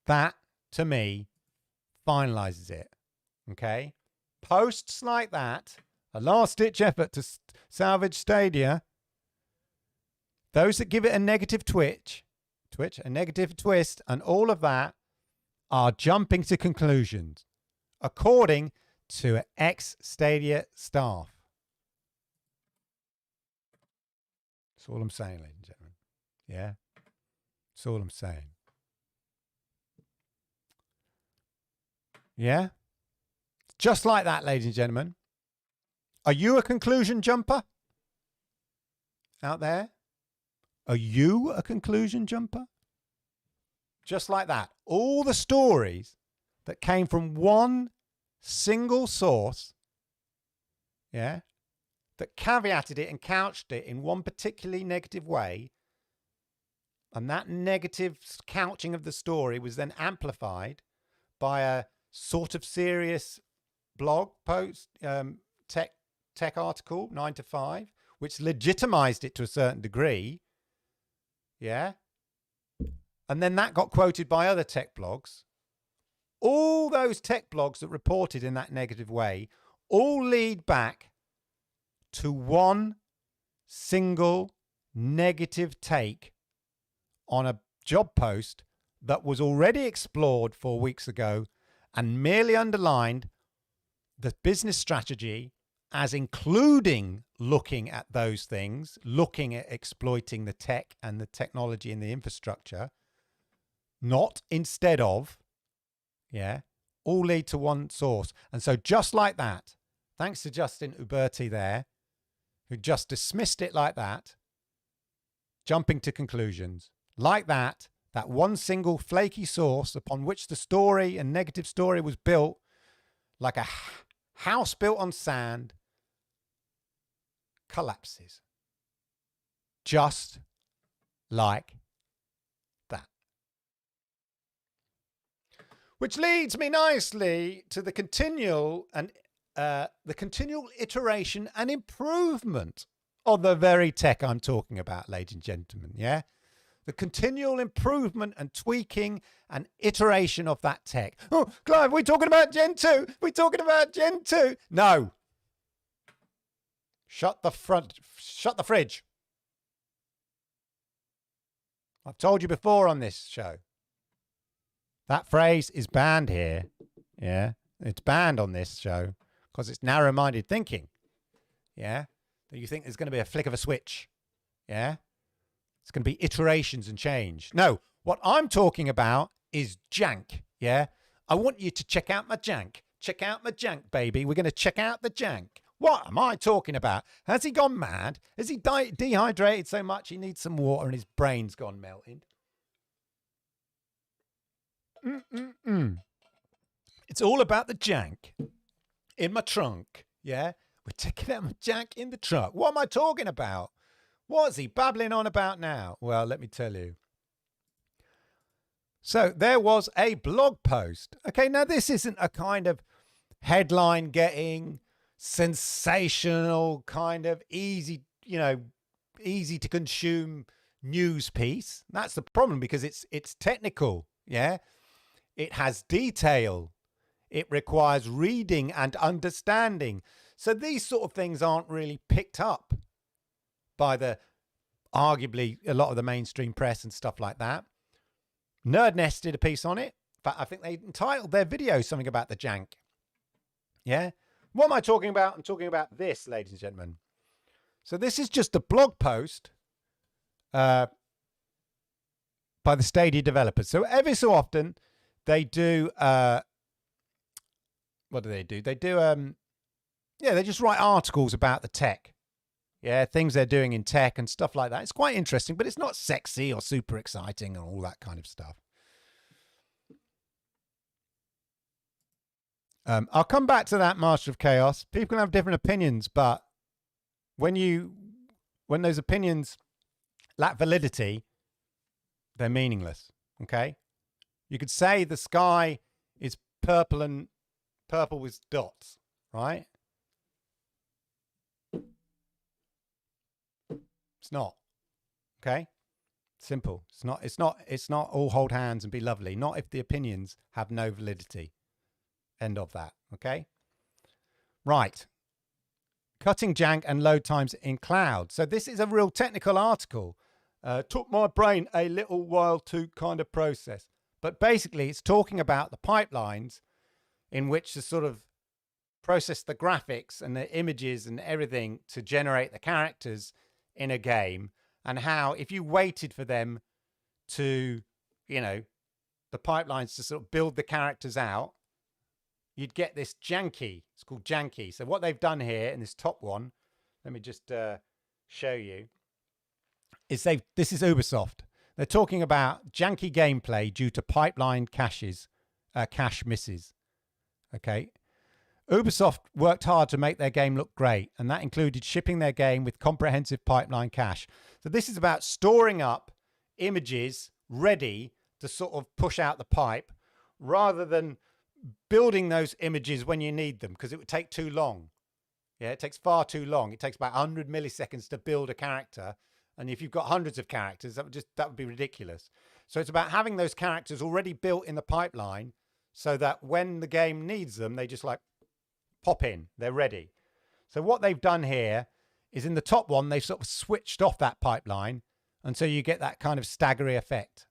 That, to me, finalizes it. Okay? Posts like that, a last-ditch effort to salvage Stadia, those that give it a negative a negative twist, and all of that are jumping to conclusions, according to ex-Stadia staff. That's all I'm saying, ladies and gentlemen. Yeah? That's all I'm saying. Yeah? Just like that, ladies and gentlemen. Are you a conclusion jumper out there? Are you a conclusion jumper? Just like that. All the stories that came from one single source, yeah, that caveated it and couched it in one particularly negative way, and that negative couching of the story was then amplified by a sort of serious blog post, tech article, 9 to 5, which legitimized it to a certain degree. Yeah. And then that got quoted by other tech blogs. All those tech blogs that reported in that negative way all lead back to one single negative take on a job post that was already explored 4 weeks ago and merely underlined the business strategy as including looking at those things, looking at exploiting the tech and the technology and the infrastructure, not instead of, yeah, all lead to one source. And so just like that, thanks to Justin Uberti there, who just dismissed it like that, jumping to conclusions, like that one single flaky source upon which the story and negative story was built, like a house built on sand, collapses. Just like that. Which leads me nicely to the continual iteration and improvement of the very tech I'm talking about, ladies and gentlemen. Yeah, the continual improvement and tweaking and iteration of that tech. Oh, Clive, we're talking about Gen 2. We're talking about Gen 2. No. Shut the fridge. I've told you before on this show. That phrase is banned here. Yeah. It's banned on this show because it's narrow-minded thinking. Yeah. That you think there's going to be a flick of a switch. Yeah. It's going to be iterations and change. No, what I'm talking about is jank. Yeah. I want you to check out my jank. Check out my jank, baby. We're going to check out the jank. What am I talking about? Has he gone mad? Has he dehydrated so much he needs some water and his brain's gone melting? It's all about the jank in my trunk. Yeah. We're checking out my jank in the trunk. What am I talking about? What's he babbling on about now? Well, let me tell you. So there was a blog post. Okay, now this isn't a kind of headline getting, sensational, kind of easy to consume news piece. That's the problem because it's technical. Yeah. It has detail. It requires reading and understanding. So these sort of things aren't really picked up by arguably a lot of the mainstream press and stuff like that. Nerd Nest did a piece on it. In fact, I think they entitled their video something about the jank. Yeah. What am I talking about? I'm talking about this, ladies and gentlemen. So this is just a blog post by the Stadia developers. So every so often they do, what do? They do, they just write articles about the tech. Yeah, things they're doing in tech and stuff like that. It's quite interesting, but it's not sexy or super exciting and all that kind of stuff. I'll come back to that, Master of Chaos. People can have different opinions, but when those opinions lack validity, they're meaningless. Okay? You could say the sky is purple with dots, right? It's not. Okay? Simple. It's not all hold hands and be lovely. Not if the opinions have no validity. End of that. Okay? Right. Cutting jank and load times in cloud. So this is a real technical article. Took my brain a little while to kind of process. But basically it's talking about the pipelines in which to sort of process the graphics and the images and everything to generate the characters in a game, and how if you waited for them to, the pipelines to sort of build the characters out, you'd get this janky. It's called janky. So what they've done here in this top one, let me just show you, is this is Ubisoft. They're talking about janky gameplay due to pipeline cache misses. Okay. Ubisoft worked hard to make their game look great, and that included shipping their game with comprehensive pipeline cache. So this is about storing up images ready to sort of push out the pipe rather than building those images when you need them, because it would take too long. Yeah, it takes far too long. It takes about 100 milliseconds to build a character. And if you've got hundreds of characters, that would be ridiculous. So it's about having those characters already built in the pipeline so that when the game needs them, they just like pop in. They're ready. So what they've done here is in the top one, they've sort of switched off that pipeline. And so you get that kind of staggery effect.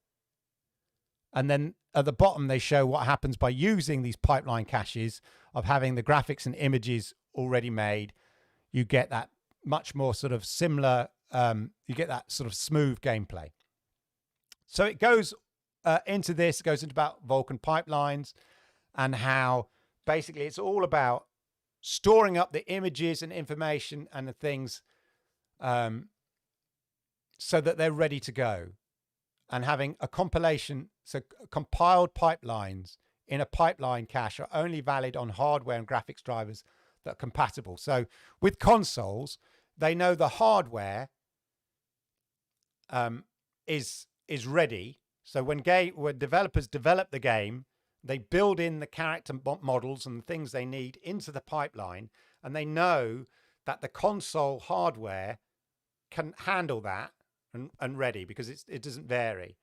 And then at the bottom, they show what happens by using these pipeline caches of having the graphics and images already made. You get that much more sort of similar, you get that sort of smooth gameplay. So it goes into this, it goes into about Vulkan pipelines and how basically it's all about storing up the images and information and the things so that they're ready to go, and having a compilation. So compiled pipelines in a pipeline cache are only valid on hardware and graphics drivers that are compatible. So with consoles, they know the hardware is ready. So when developers develop the game, they build in the character models and the things they need into the pipeline, and they know that the console hardware can handle that and ready, because it doesn't vary.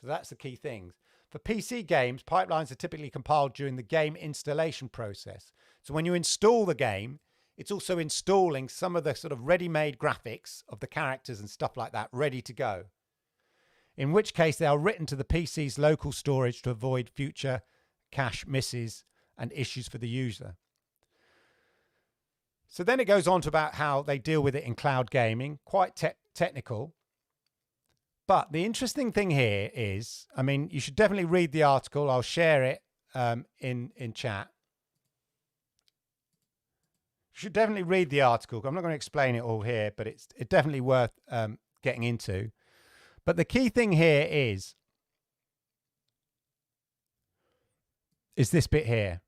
So that's the key things. For PC games, pipelines are typically compiled during the game installation process. So when you install the game, it's also installing some of the sort of ready-made graphics of the characters and stuff like that ready to go. In which case they are written to the PC's local storage to avoid future cache misses and issues for the user. So then it goes on to about how they deal with it in cloud gaming, quite technical. But the interesting thing here is, I mean, you should definitely read the article. I'll share it in chat. You should definitely read the article. I'm not going to explain it all here, but it's definitely worth getting into. But the key thing here is this bit here.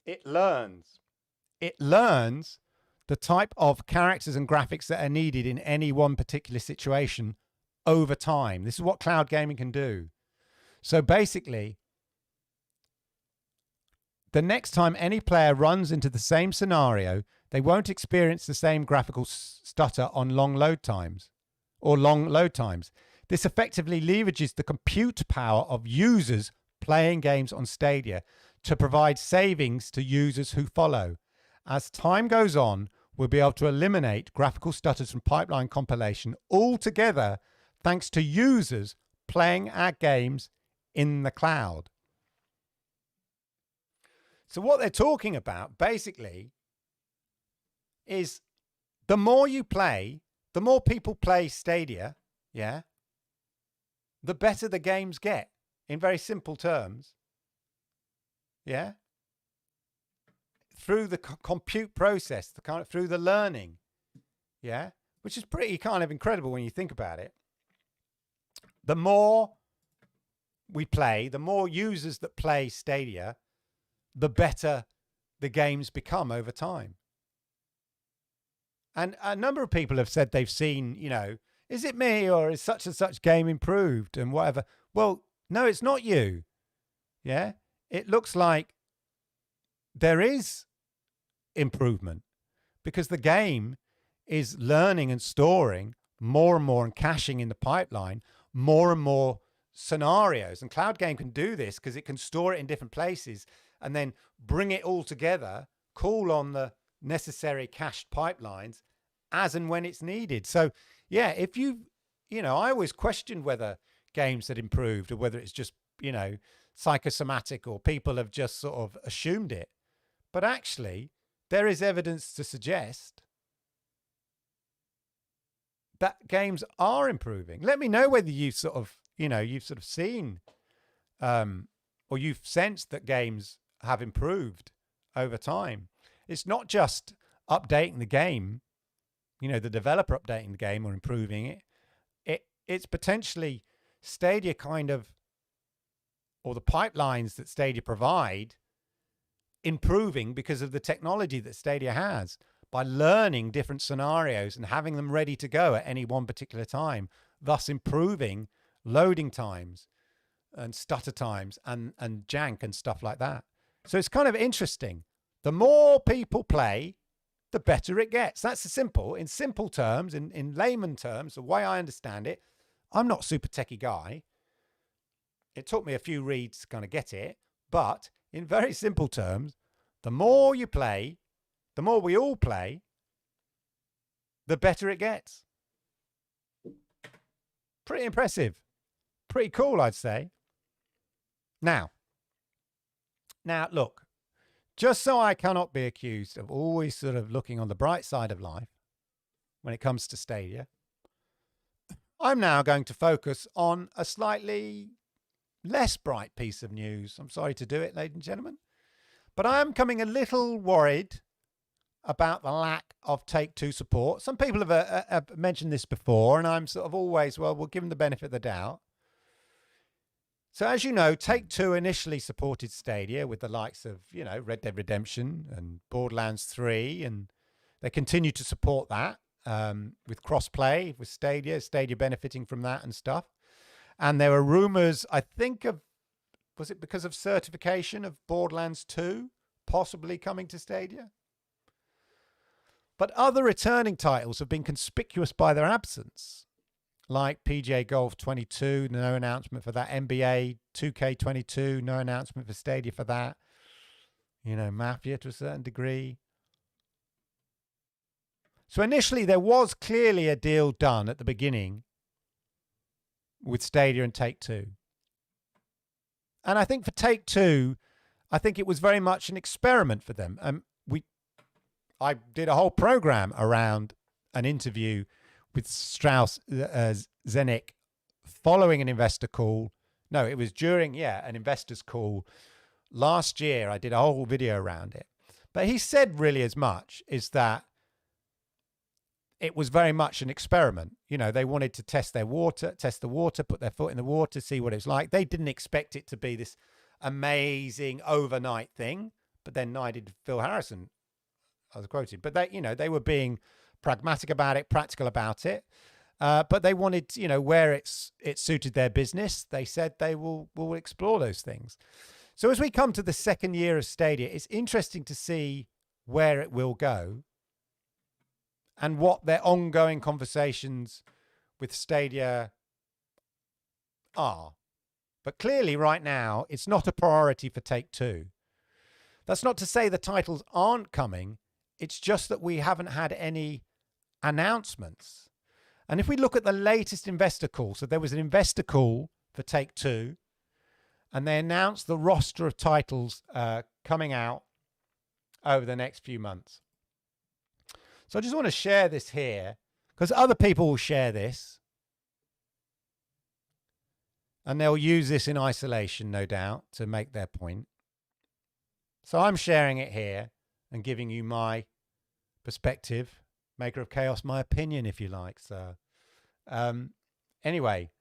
It learns the type of characters and graphics that are needed in any one particular situation over time. This is what cloud gaming can do. So basically, the next time any player runs into the same scenario, they won't experience the same graphical stutter on long load times. This effectively leverages the compute power of users playing games on Stadia to provide savings to users who follow. As time goes on, we'll be able to eliminate graphical stutters from pipeline compilation altogether, thanks to users playing our games in the cloud. So what they're talking about basically is the more you play, the more people play Stadia, yeah, the better the games get, in very simple terms. Yeah. Through the compute process, through the learning, yeah, which is pretty kind of incredible when you think about it. The more we play, the more users that play Stadia, the better the games become over time. And a number of people have said they've seen, you know, is it me or is such and such game improved and whatever? Well, no, it's not you. Yeah, it looks like there is improvement because the game is learning and storing more and more and caching in the pipeline more and more scenarios. And cloud game can do this because it can store it in different places and then bring it all together, call on the necessary cached pipelines as and when it's needed. So yeah, if you know, I always questioned whether games had improved or whether it's just, you know, psychosomatic or people have just sort of assumed it. But actually, there is evidence to suggest that games are improving. Let me know whether you've sort of, you know, you've sort of seen or you've sensed that games have improved over time. It's not just updating the game. the developer updating the game or improving it, it's potentially Stadia or the pipelines that Stadia provide improving because of the technology that Stadia has, by learning different scenarios and having them ready to go at any one particular time, thus improving loading times and stutter times and jank and stuff like that. So it's kind of interesting. The more people play, the better it gets. That's in simple terms, in layman terms, the way I understand it. I'm not a super techie guy. It took me a few reads to kind of get it. But in very simple terms, the more you play, the more we all play, the better it gets. Pretty impressive. Pretty cool, I'd say. Now, look, just so I cannot be accused of always sort of looking on the bright side of life when it comes to Stadia, I'm now going to focus on a slightly less bright piece of news. I'm sorry to do it, ladies and gentlemen, but I am coming a little worried about the lack of Take-Two support. Some people have mentioned this before, and I'm sort of always, well, we'll give them the benefit of the doubt. So as you know, Take-Two initially supported Stadia with the likes of, Red Dead Redemption and Borderlands 3, and they continue to support that with cross-play with Stadia benefiting from that and stuff. And there were rumors, I think was it because of certification of Borderlands 2 possibly coming to Stadia? But other returning titles have been conspicuous by their absence, like PGA Golf 22, no announcement for that. NBA 2K22, no announcement for Stadia for that. Mafia to a certain degree. So initially there was clearly a deal done at the beginning with Stadia and Take-Two. And I think for Take-Two, I think it was very much an experiment for them. I did a whole program around an interview with Strauss Zelnick following an investor call. No, it was during, an investor's call last year. I did a whole video around it. But he said really as much, is that it was very much an experiment. They wanted to test the water, put their foot in the water, see what it was like. They didn't expect it to be this amazing overnight thing, but then neither did Phil Harrison. I was quoted, but they were being pragmatic about it, practical about it. But they wanted, where it suited their business, they said they will explore those things. So as we come to the second year of Stadia, it's interesting to see where it will go and what their ongoing conversations with Stadia are. But clearly right now, it's not a priority for Take-Two. That's not to say the titles aren't coming. It's just that we haven't had any announcements. And if we look at the latest investor call, so there was an investor call for Take-Two, and they announced the roster of titles coming out over the next few months. So I just want to share this here, because other people will share this, and they'll use this in isolation, no doubt, to make their point. So I'm sharing it here and giving you my perspective, maker of chaos, my opinion, if you like. So anyway,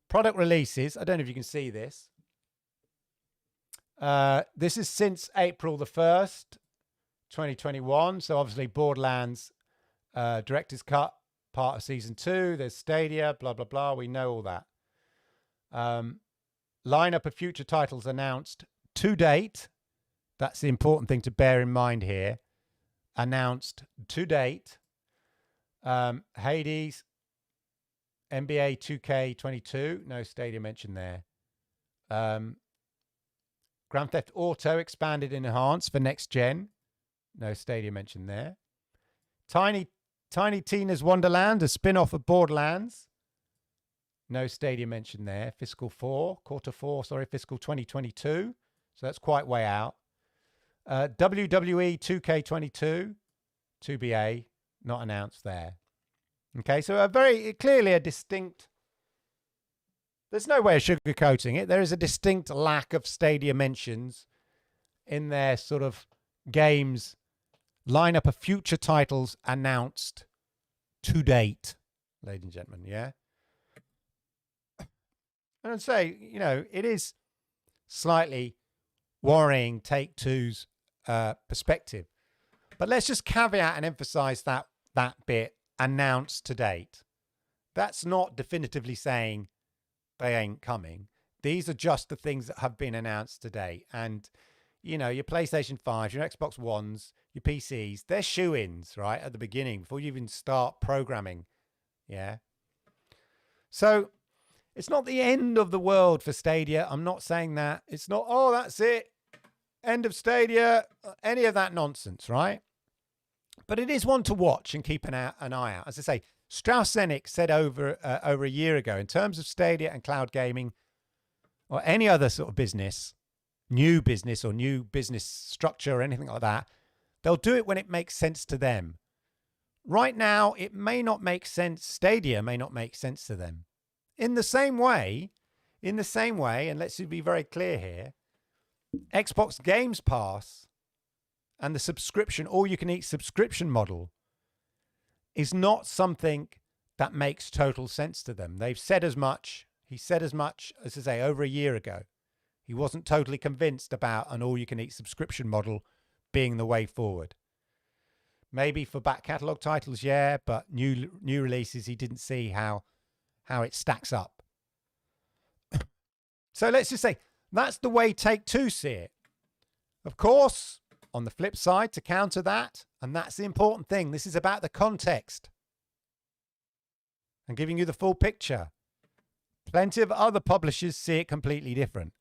product releases. I don't know if you can see this. This is since April the 1st, 2021. So obviously Borderlands Director's Cut, part of Season 2. There's Stadia, blah, blah, blah. We know all that. Lineup of future titles announced to date. That's the important thing to bear in mind here. Announced to date. Hades, NBA 2K22. No Stadia mentioned there. Grand Theft Auto expanded and enhanced for next gen. No Stadia mentioned there. Tiny Tina's Wonderland, a spin-off of Borderlands. No Stadia mentioned there. Fiscal 2022. So that's quite way out. WWE 2K22, 2BA, not announced there. Okay, so clearly a distinct, there's no way of sugarcoating it. There is a distinct lack of Stadia mentions in their sort of games lineup of future titles announced to date, ladies and gentlemen. Yeah. And I'd say, it is slightly worrying Take-Two's perspective. But let's just caveat and emphasize that bit, announced to date. That's not definitively saying they ain't coming. These are just the things that have been announced to date. And, your PlayStation 5s, your Xbox Ones, your PCs, they're shoo-ins, right, at the beginning before you even start programming. Yeah. So it's not the end of the world for Stadia. I'm not saying that. It's not, oh, that's it, end of Stadia, any of that nonsense, right? But it is one to watch and keep an eye out. As I say, Strauss-Zelnick said over a year ago, in terms of Stadia and cloud gaming or any other sort of business, new business or new business structure or anything like that, they'll do it when it makes sense to them. Right now, it may not make sense. Stadia may not make sense to them. In the same way, and let's be very clear here, Xbox Games Pass and the subscription, all-you-can-eat subscription model is not something that makes total sense to them. They've said as much. He said as much, as I say, over a year ago. He wasn't totally convinced about an all-you-can-eat subscription model being the way forward. Maybe for back catalogue titles, yeah, but new releases, he didn't see how it stacks up. So let's just say that's the way Take-Two see it. Of course, on the flip side, to counter that, and that's the important thing, this is about the context and giving you the full picture. Plenty of other publishers see it completely different.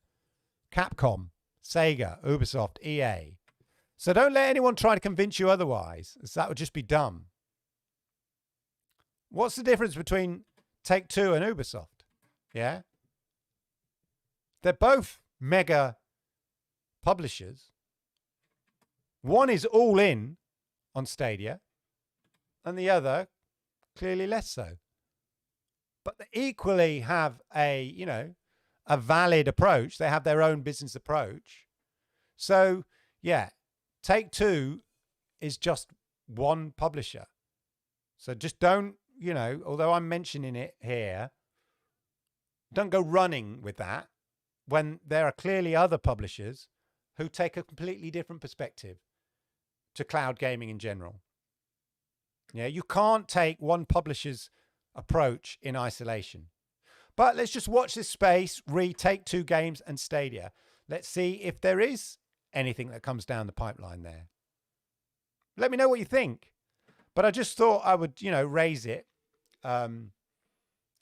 Capcom, Sega, Ubisoft, EA. So don't let anyone try to convince you otherwise, as that would just be dumb. What's the difference between Take-Two and Ubisoft? Yeah? They're both mega publishers. One is all in on Stadia, and the other clearly less so. But they equally have a valid approach. They have their own business approach. So, yeah, Take-Two is just one publisher. So just don't, although I'm mentioning it here, don't go running with that when there are clearly other publishers who take a completely different perspective to cloud gaming in general. Yeah, you can't take one publisher's approach in isolation. But let's just watch this space, Take-Two games and Stadia. Let's see if there is anything that comes down the pipeline there. Let me know what you think. But I just thought I would, raise it.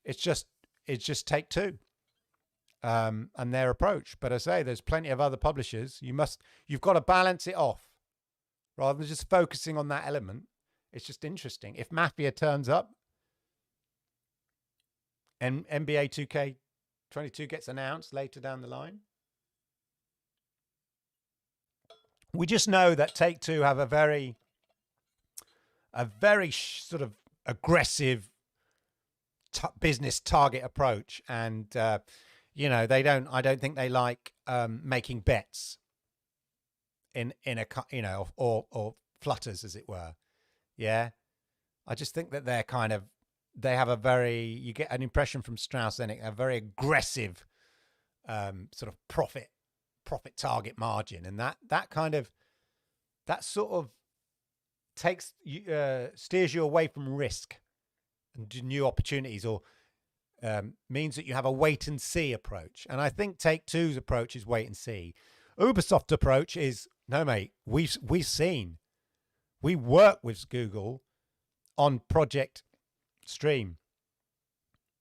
It's just Take-Two and their approach. But I say there's plenty of other publishers. You've got to balance it off rather than just focusing on that element. It's just interesting. If Mafia turns up and NBA 2K22 gets announced later down the line, we just know that Take-Two have a very sort of aggressive business target approach, and I don't think they like making bets in a or flutters, as it were. Yeah, I just think that they have you get an impression from Strauss-Zelnick, a very aggressive sort of profit target margin, and that sort of takes steers you away from risk and new opportunities, or means that you have a wait and see approach. And I think Take-Two's approach is wait and see. Ubisoft's approach is, no mate, we've seen. We work with Google on Project Stream.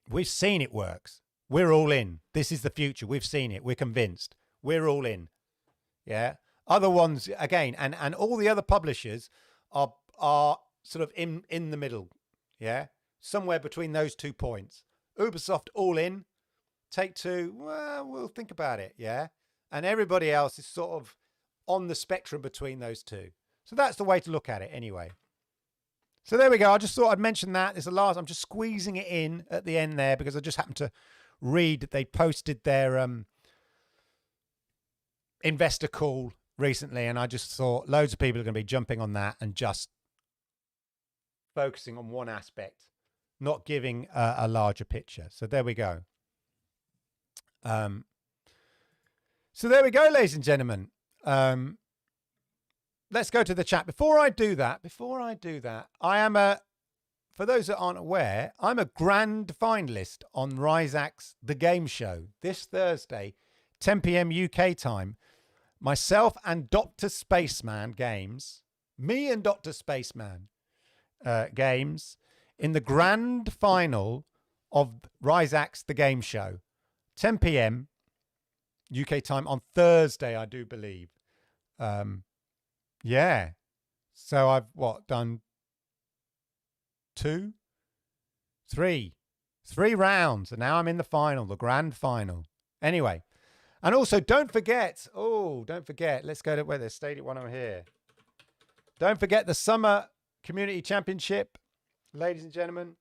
We've seen it works. We're all in. This is the future. We've seen it. We're convinced. We're all in. Yeah. Other ones, again, and all the other publishers are sort of in the middle. Yeah. Somewhere between those 2 points. Ubisoft all in. Take-Two, well, we'll think about it. Yeah. And everybody else is sort of on the spectrum between those two. So that's the way to look at it anyway. So there we go. I just thought I'd mention that. It's the last. I'm just squeezing it in at the end there because I just happened to read that they posted their investor call recently, and I just thought loads of people are going to be jumping on that and just focusing on one aspect, not giving a larger picture. So there we go. So there we go, ladies and gentlemen. Let's go to the chat. Before I do that, I am for those that aren't aware, I'm a grand finalist on Ryzak's The Game Show this Thursday, 10 p.m. UK time. Myself and Dr. Spaceman Games, me and Dr. Spaceman Games in the grand final of Ryzak's The Game Show, 10 p.m. UK time on Thursday, I do believe. Yeah. So I've done 3 rounds, and now I'm in the final, the grand final. Anyway, and also don't forget, let's go to where there's Stadia one over here. Don't forget the Summer Community Championship, ladies and gentlemen.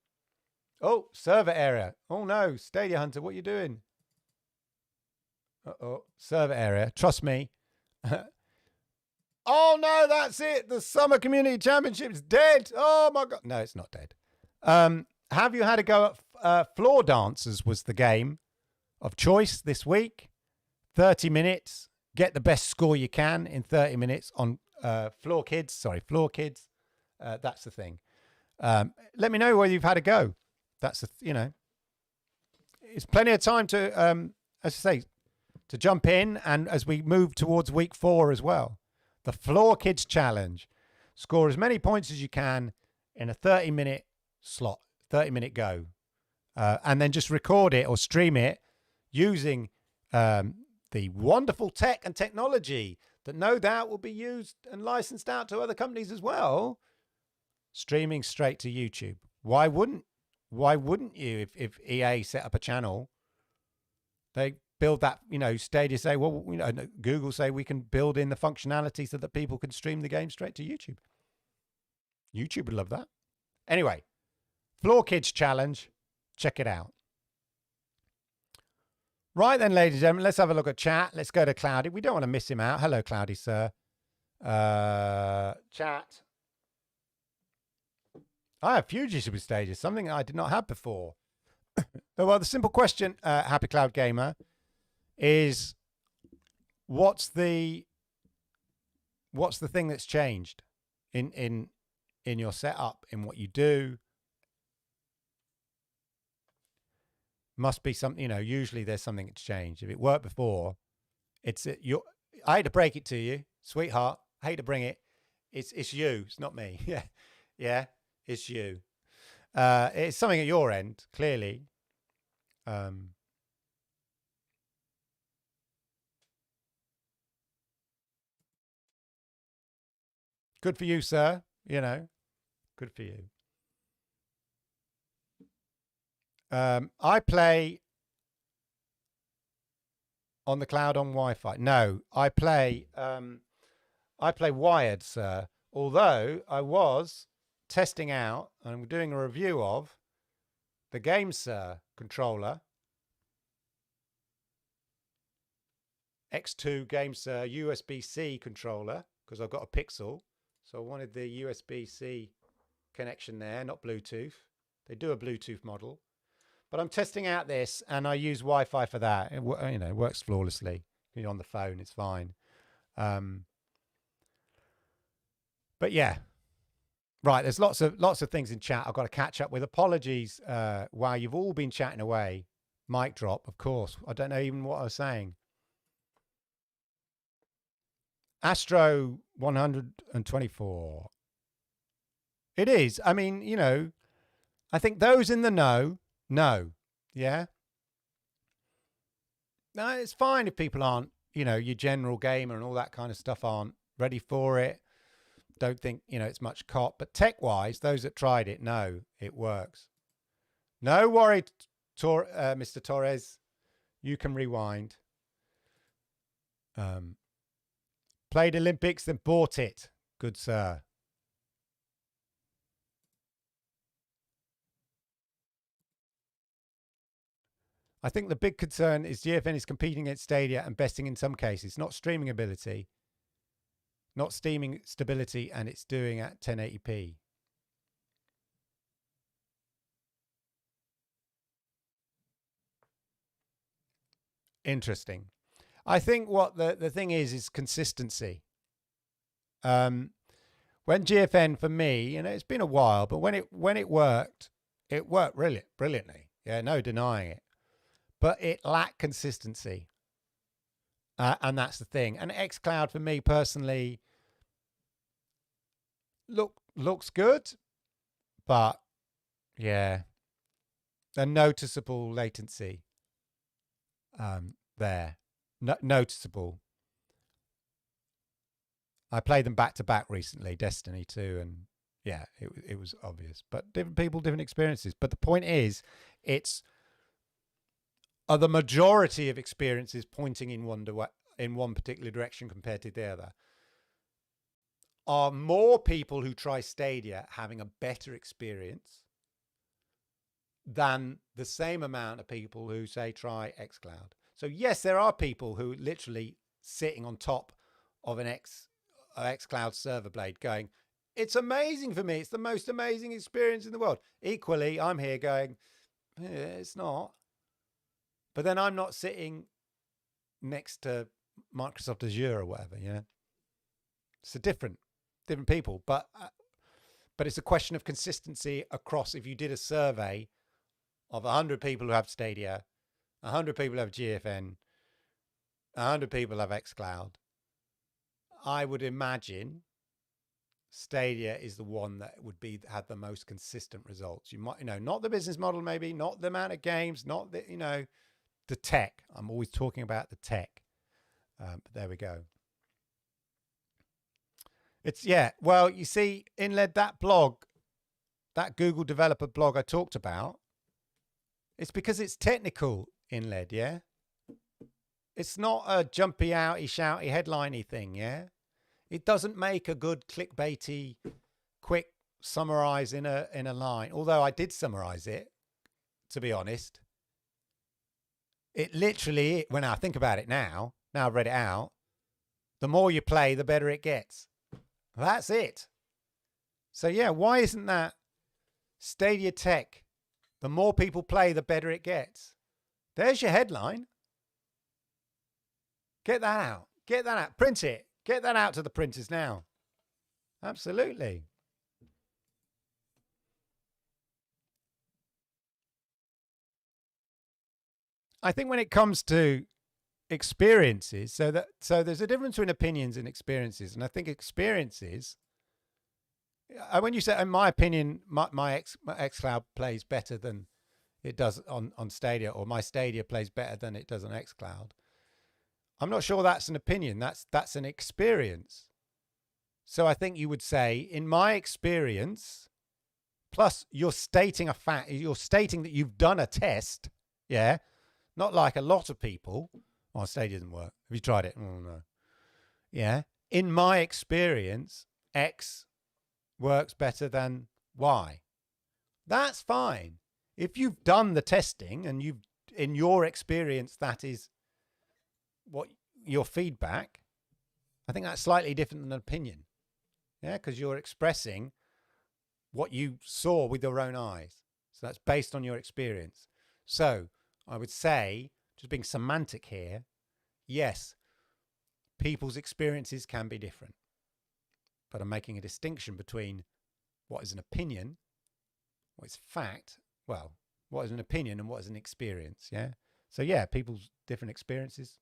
Oh, server area. Oh no, Stadia Hunter, what are you doing? Server area. Trust me. Oh no, that's it. The Summer Community Championship is dead. Oh my God. No, it's not dead. Have you had a go at Floor Dancers was the game of choice this week. 30 minutes. Get the best score you can in 30 minutes on Floor Kids. That's the thing. Let me know whether you've had a go. That's it's plenty of time to, as I say, to jump in, and as we move towards week 4 as well. The Floor Kids Challenge. Score as many points as you can in a 30-minute slot, 30-minute go. And then just record it or stream it using the wonderful tech and technology that no doubt will be used and licensed out to other companies as well. Streaming straight to YouTube. Why wouldn't you if EA set up a channel? They build that, Stadia say, Google say we can build in the functionality so that people can stream the game straight to YouTube. YouTube would love that. Anyway, Floor Kids Challenge. Check it out. Right then, ladies and gentlemen, let's have a look at chat. Let's go to Cloudy. We don't want to miss him out. Hello, Cloudy, sir. Chat. I have Fuji with Stadia, something I did not have before. Well, the simple question, Happy Cloud Gamer, is what's the thing that's changed in your setup, in what you do? Must be something, usually there's something that's changed. If it worked before, I hate to break it to you, sweetheart. I hate to bring it. It's you. It's not me. Yeah. Yeah. It's you. It's something at your end, clearly. Good for you, sir. Good for you. I play on the cloud on Wi-Fi. No, I play wired, sir. Although I was testing out and doing a review of the Game Sir controller, X2 Game Sir USB-C controller, because I've got a Pixel, so I wanted the USB-C connection there, not Bluetooth. They do a Bluetooth model. But I'm testing out this, and I use Wi-Fi for that. It works flawlessly. On the phone, it's fine. But yeah, right. There's lots of things in chat I've got to catch up with. Apologies while you've all been chatting away. Mic drop, of course. I don't know even what I was saying. Astro 124. It is. I mean, I think those in the know. No. Yeah. No, it's fine if people aren't, your general gamer and all that kind of stuff aren't ready for it. Don't think, it's much cop. But tech-wise, those that tried it know it works. No worry, Mr. Torres. You can rewind. Played Olympics, then bought it. Good, sir. I think the big concern is GFN is competing against Stadia and besting in some cases, not streaming ability. not steaming stability, and it's doing at 1080p. Interesting. I think what the thing is consistency. When GFN for me, it's been a while, but when it worked really brilliantly. Yeah, no denying it. But it lacked consistency. And that's the thing. And xCloud for me personally looks good, but yeah, a noticeable latency there. Noticeable. I played them back to back recently, Destiny 2, and yeah, it was obvious. But different people, different experiences. But the point is, are the majority of experiences pointing in one particular direction compared to the other? Are more people who try Stadia having a better experience than the same amount of people who say try xCloud? So yes, there are people who literally sitting on top of an xCloud server blade going, it's amazing for me. It's the most amazing experience in the world. Equally, I'm here going, it's not. But then I'm not sitting next to Microsoft Azure or whatever, It's a different people, but it's a question of consistency across. If you did a survey of 100 people who have Stadia, 100 people who have GFN, 100 people have xCloud, I would imagine Stadia is the one that would have the most consistent results. You might, not the business model, maybe not the amount of games, not the, the tech. I'm always talking about the tech. But there we go. Well, you see, InLed, that blog, that Google developer blog I talked about, it's because it's technical, InLed, yeah? It's not a jumpy, outy, shouty, headliney thing, yeah? It doesn't make a good clickbaity, quick summarize in a line. Although I did summarize it, to be honest. It literally, when I think about it now I've read it out, the more you play, the better it gets. That's it. So yeah, why isn't that Stadia Tech? The more people play, the better it gets. There's your headline. Get that out. Get that out. Print it. Get that out to the printers now. Absolutely. I think when it comes to experiences, so there's a difference between opinions and experiences, and I think experiences, when you say, in my opinion, my xCloud plays better than it does on Stadia, or my Stadia plays better than it does on xCloud, I'm not sure that's an opinion. That's an experience. So I think you would say, in my experience, plus you're stating a fact, you're stating that you've done a test, yeah, not like a lot of people. Oh, Stadia doesn't work. Have you tried it? Oh, no. Yeah. In my experience, X works better than Y. That's fine. If you've done the testing and in your experience, that is what your feedback, I think that's slightly different than an opinion. Yeah, because you're expressing what you saw with your own eyes. So that's based on your experience. So I would say, just being semantic here, yes, people's experiences can be different. But I'm making a distinction between what is an opinion, what is fact, well, what is an opinion and what is an experience, yeah? So yeah, people's different experiences.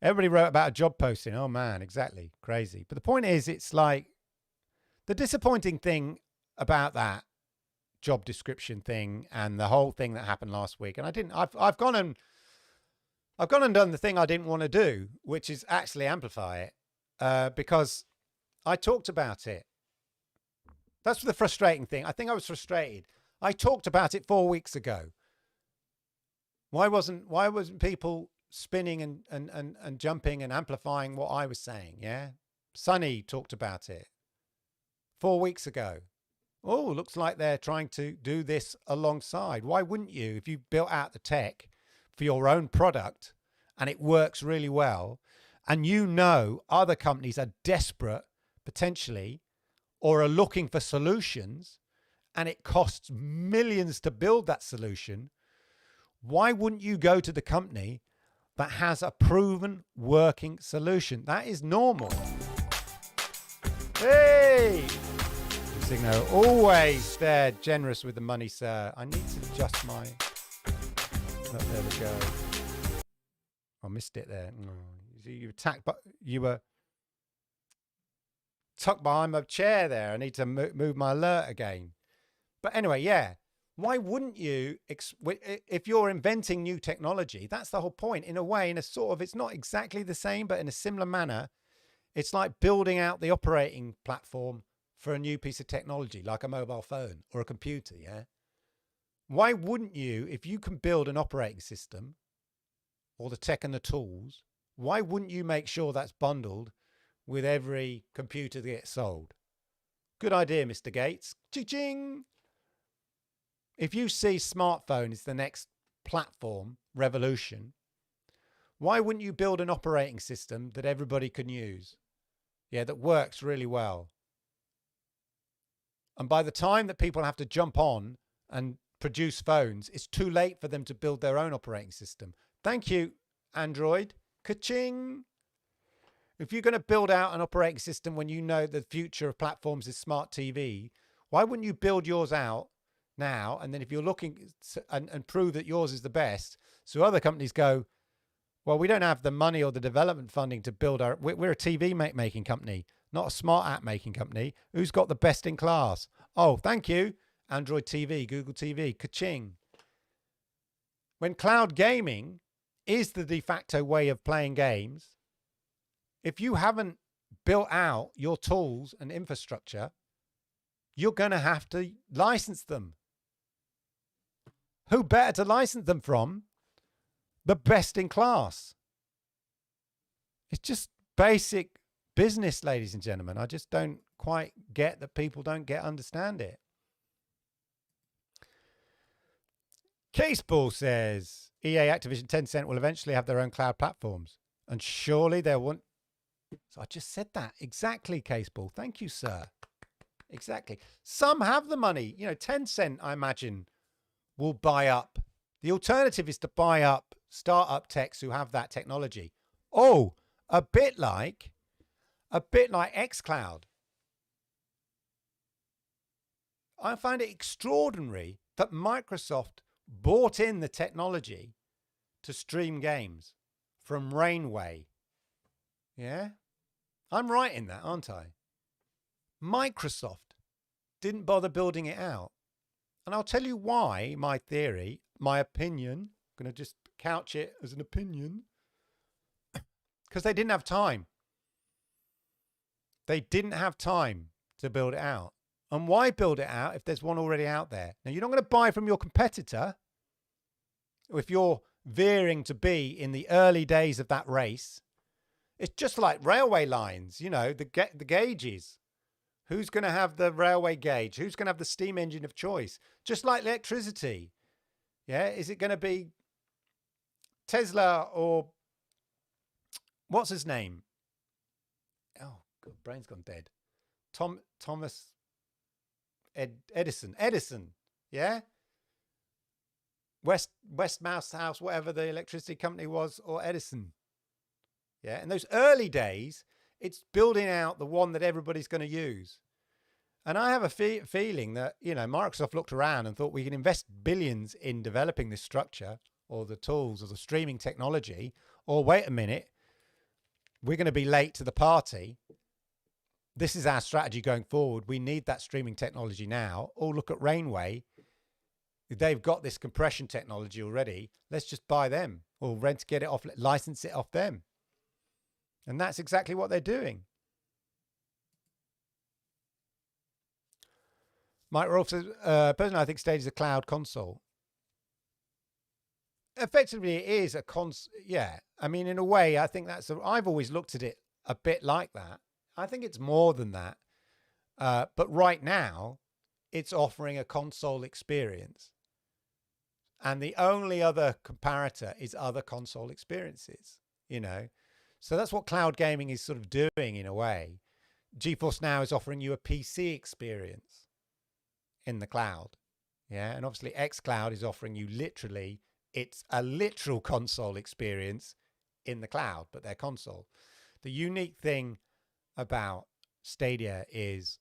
Everybody wrote about a job posting. Oh man, exactly. Crazy. But the point is, it's like the disappointing thing about that job description thing and the whole thing that happened last week. And I've gone and done the thing I didn't want to do, which is actually amplify it, because I talked about it. That's the frustrating thing. I think I was frustrated. I talked about it 4 weeks ago. Why wasn't people spinning and jumping and amplifying what I was saying? Yeah. Sonny talked about it 4 weeks ago. Oh, looks like they're trying to do this alongside. Why wouldn't you? If you built out the tech for your own product and it works really well, and you know other companies are desperate potentially or are looking for solutions, and it costs millions to build that solution, why wouldn't you go to the company that has a proven working solution? That is normal. Hey! Signo, always there, generous with the money, sir. I need to adjust my... Oh, there we go. I missed it there. You attacked, but you were tucked behind my chair there. I need to move my alert again. But anyway, yeah. Why wouldn't you, if you're inventing new technology, that's the whole point. In a way, in a sort of, it's not exactly the same, but in a similar manner, it's like building out the operating platform for a new piece of technology, like a mobile phone or a computer, yeah? Why wouldn't you, if you can build an operating system or the tech and the tools, why wouldn't you make sure that's bundled with every computer that gets sold? Good idea, Mr. Gates. Ching! If you see smartphone is the next platform revolution, why wouldn't you build an operating system that everybody can use? Yeah, that works really well. And by the time that people have to jump on and produce phones, it's too late for them to build their own operating system. Thank you, Android. Ka-ching! If you're going to build out an operating system when you know the future of platforms is smart TV, why wouldn't you build yours out now? And then if you're looking and prove that yours is the best, so other companies go, well, we don't have the money or the development funding to build our... We're a TV making company, not a smart app making company. Who's got the best in class? Oh, thank you. Android TV, Google TV, ka-ching. When cloud gaming is the de facto way of playing games, if you haven't built out your tools and infrastructure, you're going to have to license them. Who better to license them from? The best in class. It's just basic business, ladies and gentlemen. I just don't quite get that people don't understand it. Caseball says EA, Activision, Tencent will eventually have their own cloud platforms, and surely they want... So I just said that. Exactly, Caseball. Thank you, sir. Exactly. Some have the money. You know, Tencent, I imagine, will buy up. The alternative is to buy up startup techs who have that technology. Oh, a bit like xCloud. I find it extraordinary that Microsoft bought in the technology to stream games from Rainway. Yeah? I'm right in that, aren't I? Microsoft didn't bother building it out. And I'll tell you why, my theory, my opinion, I'm going to just couch it as an opinion, because they didn't have time. They didn't have time to build it out. And why build it out if there's one already out there? Now, you're not going to buy from your competitor if you're veering to be in the early days of that race. It's just like railway lines, you know, the gauges. Who's going to have the railway gauge? Who's going to have the steam engine of choice? Just like electricity. Yeah, is it going to be Tesla or what's his name? Oh, God, brain's gone dead. Thomas Edison. Yeah? Westmouse House, whatever the electricity company was, or Edison. Yeah, in those early days, it's building out the one that everybody's going to use. And I have a feeling that, you know, Microsoft looked around and thought we can invest billions in developing this structure or the tools or the streaming technology, or wait a minute, we're going to be late to the party. This is our strategy going forward. We need that streaming technology now. Or look at Rainway. They've got this compression technology already. Let's just buy them or get it off, license it off them. And that's exactly what they're doing. Mike Rolfe says, personally, I think Stadia is a cloud console. Effectively, it is a console. Yeah. I mean, in a way, I think I've always looked at it a bit like that. I think it's more than that. But right now, it's offering a console experience. And the only other comparator is other console experiences, you know. So that's what cloud gaming is sort of doing in a way. GeForce Now is offering you a PC experience in the cloud. Yeah. And obviously xCloud is offering you it's a literal console experience in the cloud, but they're console. The unique thing about Stadia is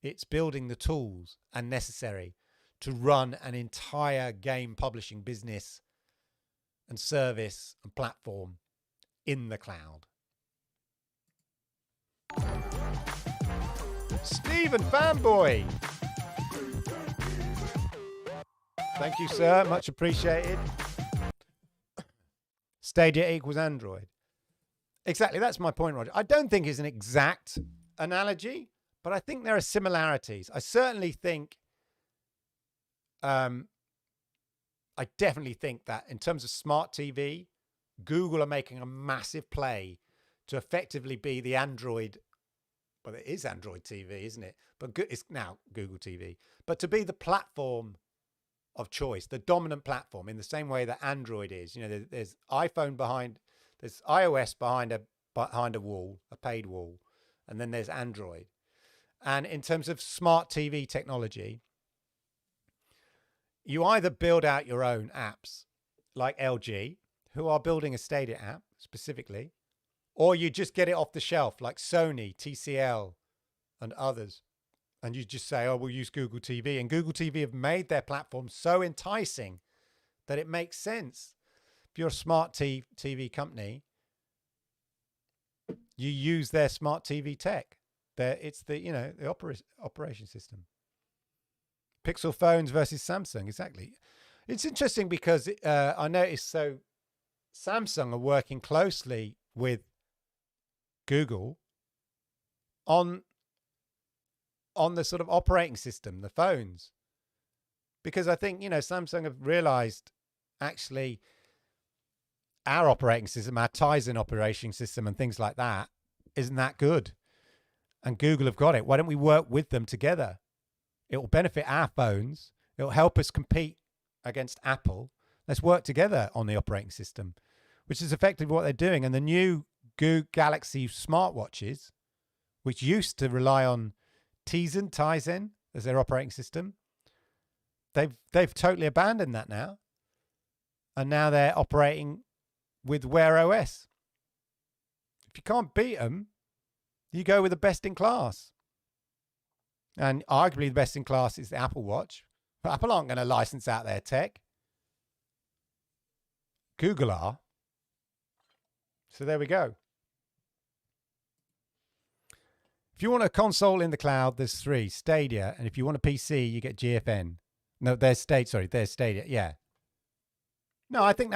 it's building the tools and necessary to run an entire game publishing business and service and platform in the cloud. Stephen Fanboy. Thank you, sir. Much appreciated. Stadia equals Android. Exactly. That's my point, Roger. I don't think it's an exact analogy, but I think there are similarities. I certainly think, I definitely think that in terms of smart TV, Google are making a massive play to effectively be the Android. Well, it is Android TV, isn't it? But it's now Google TV. But to be the platform of choice, the dominant platform, in the same way that Android is. You know, there's there's iOS behind a wall, a paid wall, and then there's Android. And in terms of smart TV technology, you either build out your own apps, like LG, who are building a Stadia app specifically, or you just get it off the shelf, like Sony, TCL, and others. And you just say, oh, we'll use Google TV. And Google TV have made their platform so enticing that it makes sense. If you're a smart TV company, you use their smart TV tech. It's the operation system. Pixel phones versus Samsung, exactly. It's interesting because I noticed Samsung are working closely with Google on the sort of operating system, the phones, because I think Samsung have realized actually our operating system, our Tizen operating system, and things like that isn't that good, and Google have got it. Why don't we work with them together? It will benefit our phones. It will help us compete against Apple. Let's work together on the operating system, which is effectively what they're doing. And the new Google Galaxy smartwatches, which used to rely on Tizen as their operating system, they've totally abandoned that now, and now they're operating with Wear OS. If you can't beat them, you go with the best in class. And arguably the best in class is the Apple Watch. But Apple aren't going to license out their tech. Google are. So there we go. If you want a console in the cloud, there's 3. Stadia. And if you want a PC, you get GFN. No, there's Stadia. Yeah. No, I think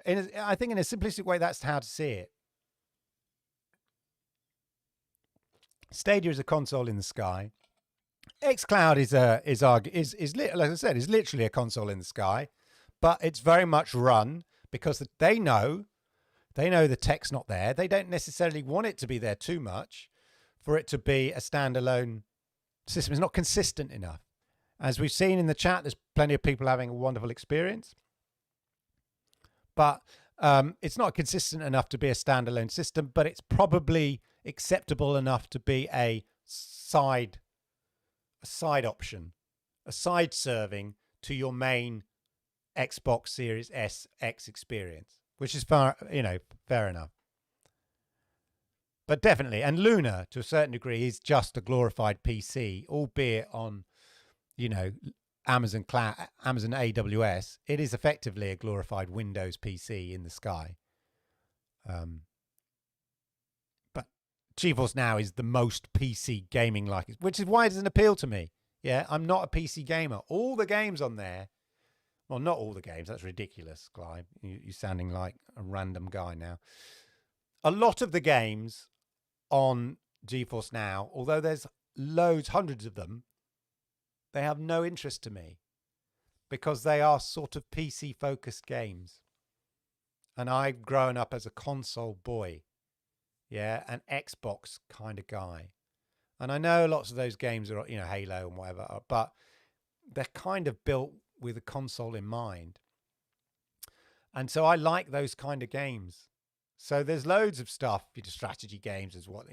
in a simplistic way, that's how to see it. Stadia is a console in the sky. xCloud like I said, is literally a console in the sky, but it's very much run because they know the tech's not there. They don't necessarily want it to be there too much for it to be a standalone system. It's not consistent enough. As we've seen in the chat, there's plenty of people having a wonderful experience, but it's not consistent enough to be a standalone system, but it's probably acceptable enough to be a side option, a side serving to your main Xbox Series S X experience, which is fair enough. But definitely, and Luna to a certain degree is just a glorified PC, albeit on, Amazon Cloud, Amazon AWS. It is effectively a glorified Windows PC in the sky. But GeForce Now is the most PC gaming like, which is why it doesn't appeal to me. Yeah, I'm not a PC gamer. All the games on there, well, not all the games. That's ridiculous, Clive. You're sounding like a random guy now. A lot of the games on GeForce Now, although there's hundreds of them, they have no interest to me because they are sort of PC focused games. And I've grown up as a console boy. Yeah, an Xbox kind of guy. And I know lots of those games are, Halo and whatever, but they're kind of built with a console in mind. And so I like those kind of games. So there's loads of stuff, strategy games is what,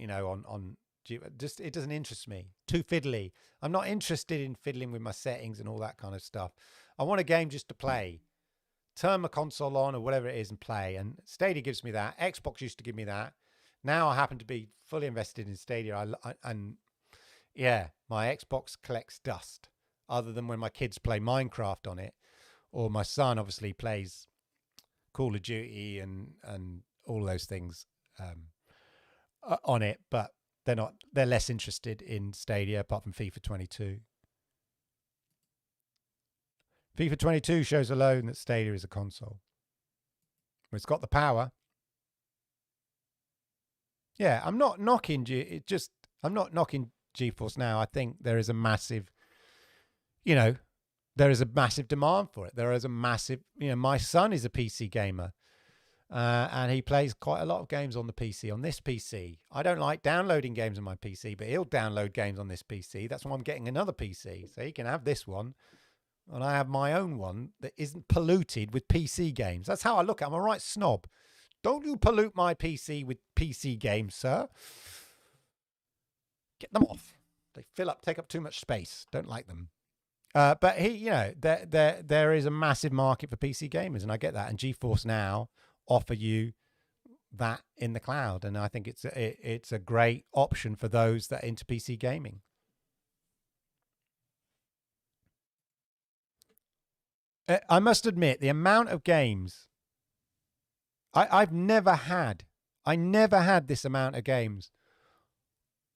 just, it doesn't interest me. Too fiddly. I'm not interested in fiddling with my settings and all that kind of stuff. I want a game just to play. Turn my console on or whatever it is and play. And Stadia gives me that. Xbox used to give me that. Now I happen to be fully invested in Stadia. And yeah, my Xbox collects dust, other than when my kids play Minecraft on it, or my son obviously plays Call of Duty and all those things on it, but they're less interested in Stadia apart from FIFA 22. FIFA 22 shows alone that Stadia is a console. It's got the power. Yeah, I'm not knocking GeForce Now. I think there is a massive, there is a massive demand for it. There is a massive, my son is a PC gamer. And he plays quite a lot of games on the PC, on this PC. I don't like downloading games on my PC, but he'll download games on this PC. That's why I'm getting another PC. So he can have this one, and I have my own one that isn't polluted with PC games. That's how I look at it. I'm a right snob. Don't you pollute my PC with PC games, sir. Get them off. They take up too much space. Don't like them. But there is a massive market for PC gamers, and I get that. And GeForce Now offer you that in the cloud, and I think it's a great option for those that are into PC gaming. I must admit, the amount of games I never had this amount of games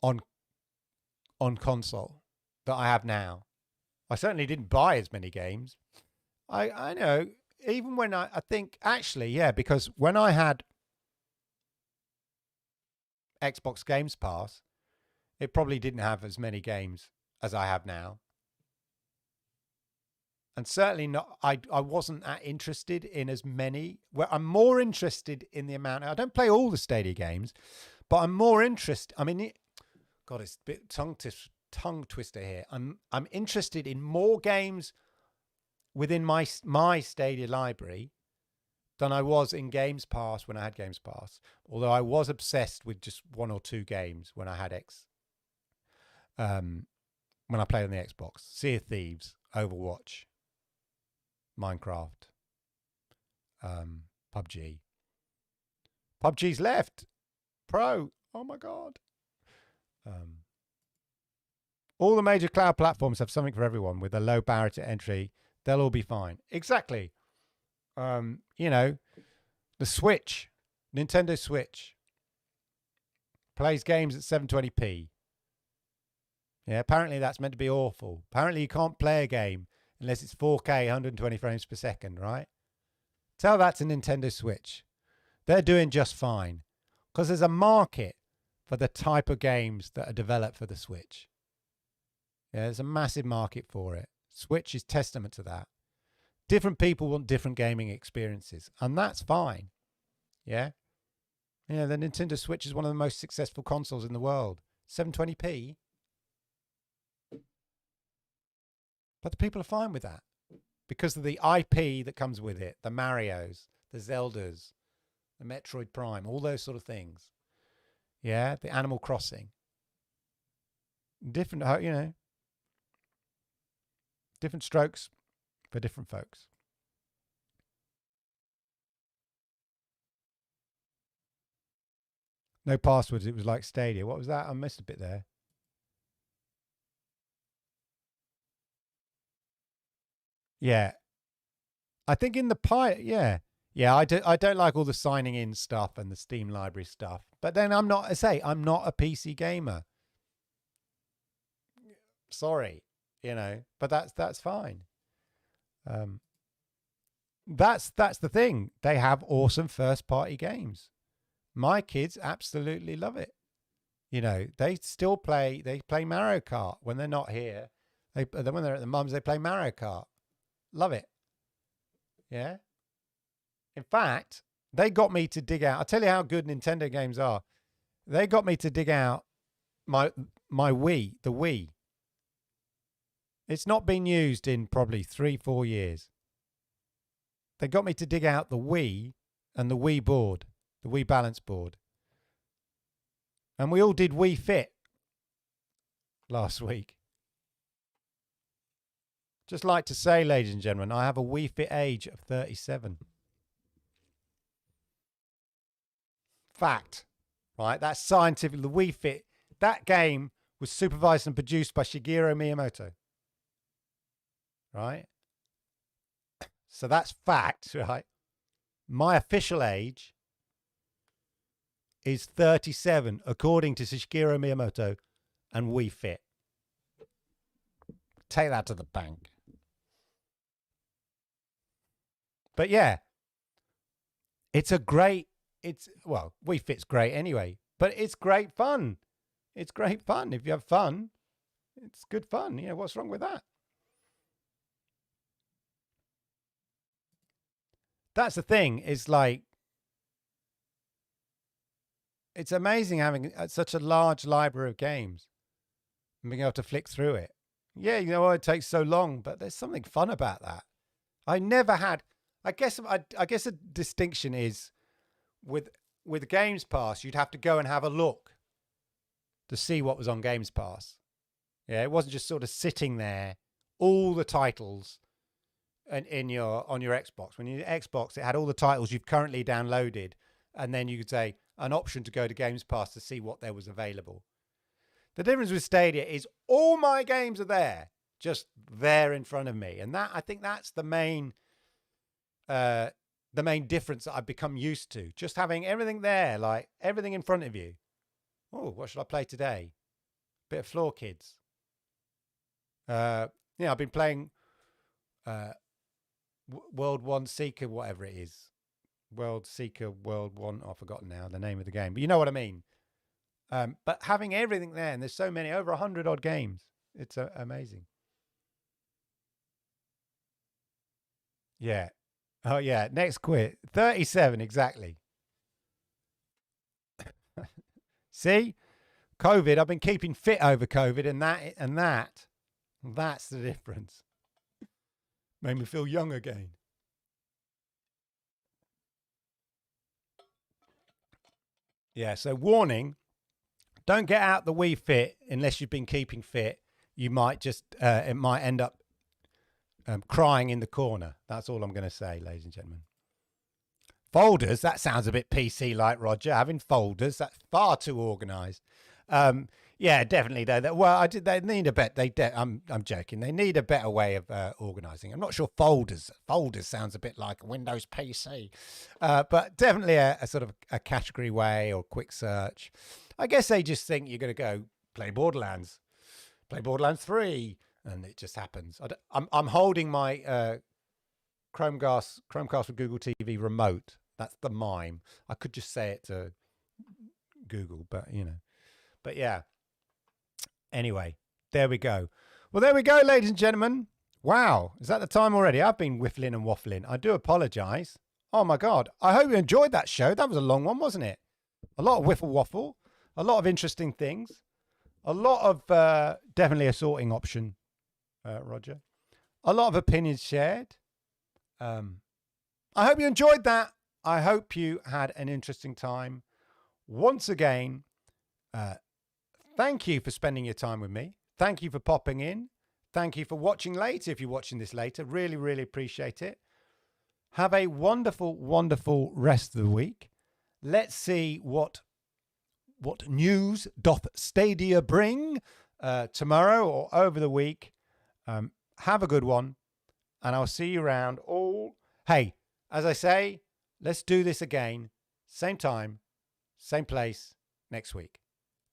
on console that I have now. I certainly didn't buy as many games. I know. Even when I think, actually, yeah, because when I had Xbox Games Pass, it probably didn't have as many games as I have now. And certainly not, I wasn't that interested in as many. Well, I'm more interested in the amount. I don't play all the Stadia games, but I'm more interested. I mean, God, it's a bit tongue twister here. I'm interested in more games within my Stadia library than I was in Games Pass when I had Games Pass. Although I was obsessed with just one or two games when I had when I played on the Xbox. Sea of Thieves, Overwatch, Minecraft, PUBG. PUBG's left. Pro. Oh my God. All the major cloud platforms have something for everyone with a low barrier to entry. They'll all be fine. Exactly. The Switch, Nintendo Switch, plays games at 720p. Yeah, apparently that's meant to be awful. Apparently you can't play a game unless it's 4K, 120 frames per second, right? Tell that to Nintendo Switch. They're doing just fine because there's a market for the type of games that are developed for the Switch. Yeah, there's a massive market for it. Switch is testament to that. Different people want different gaming experiences, and that's fine. Yeah. Yeah, the Nintendo Switch is one of the most successful consoles in the world. 720p. But the people are fine with that because of the IP that comes with it. The Marios, the Zeldas, the Metroid Prime, all those sort of things. Yeah, the Animal Crossing. Different, different strokes for different folks. No passwords. It was like Stadia. What was that? I missed a bit there. Yeah. I think in the pilot, yeah. Yeah, I don't like all the signing in stuff and the Steam library stuff. But then I'm not a PC gamer. Sorry, but that's fine. That's the thing. They have awesome first party games. My kids absolutely love it. They still play. They play Mario Kart when they're not here. When they're at the mum's, they play Mario Kart. Love it. Yeah. In fact, they got me to dig out. I'll tell you how good Nintendo games are. They got me to dig out my Wii, the Wii. It's not been used in probably 3-4 years. They got me to dig out the Wii and the Wii board. the Wii Balance Board. And we all did Wii Fit last week. Just like to say, ladies and gentlemen, I have a Wii Fit age of 37. Fact. Right? That's scientific. The Wii Fit, that game was supervised and produced by Shigeru Miyamoto. Right? So that's fact, right? My official age is 37, according to Shigeru Miyamoto and Wii Fit. Take that to the bank. But yeah, it's a great, well, Wii Fit's great anyway, but it's great fun. It's great fun. If you have fun, it's good fun. You know, what's wrong with that? That's the thing, is like, it's amazing having such a large library of games and being able to flick through it. Yeah, you know, it takes so long, but there's something fun about that. I never had, I guess a distinction is with Games Pass, you'd have to go and have a look to see what was on Games Pass. Yeah, it wasn't just sort of sitting there, all the titles and on your Xbox. When you're Xbox, it had all the titles you've currently downloaded, and then you could say an option to go to Games Pass to see what there was available. The difference with Stadia is all my games are there, just there in front of me, and that, I think that's the main difference that I've become used to. Just having everything there, like everything in front of you. Oh, what should I play today? Bit of Floor Kids. Yeah, I've been playing World 1 Seeker, whatever it is. World Seeker, World 1, I've forgotten now the name of the game, but you know what I mean. But having everything there, and there's so many, over 100 odd games. It's amazing. Yeah. Oh, yeah. Next quit. 37, exactly. See? COVID, I've been keeping fit over COVID, and that's the difference. Made me feel young again. Yeah, so warning, don't get out the Wii Fit unless you've been keeping fit. You might just, it might end up crying in the corner. That's all I'm going to say, ladies and gentlemen. Folders, that sounds a bit PC like, Roger. Having folders, that's far too organised. Yeah, definitely. They need a bit. I'm joking. They need a better way of organising. I'm not sure folders sounds a bit like a Windows PC, but definitely a sort of a category way or quick search. I guess they just think you're going to go play Borderlands 3, and it just happens. I'm holding my Chromecast with Google TV remote. That's the mime. I could just say it to Google, but you know. But yeah. Anyway, there we go. Well, there we go, ladies and gentlemen. Wow, is that the time already? I've been whiffling and waffling. I do apologise. Oh my God. I hope you enjoyed that show. That was a long one, wasn't it? A lot of whiffle waffle. A lot of interesting things. A lot of definitely a sorting option, Roger. A lot of opinions shared. I hope you enjoyed that. I hope you had an interesting time. Once again, thank you for spending your time with me. Thank you for popping in. Thank you for watching later if you're watching this later. Really, really appreciate it. Have a wonderful, wonderful rest of the week. Let's see what news doth Stadia bring tomorrow or over the week. Have a good one, and I'll see you around all. Hey, as I say, let's do this again. Same time, same place next week.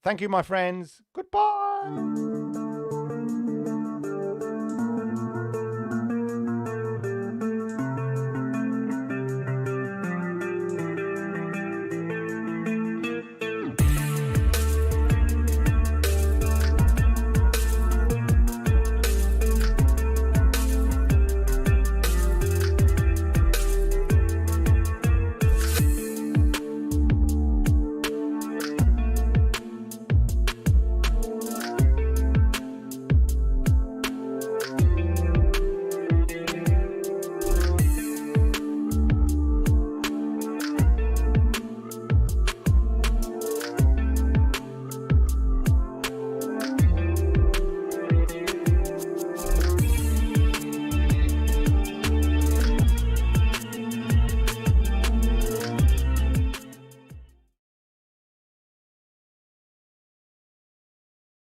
Thank you, my friends. Goodbye.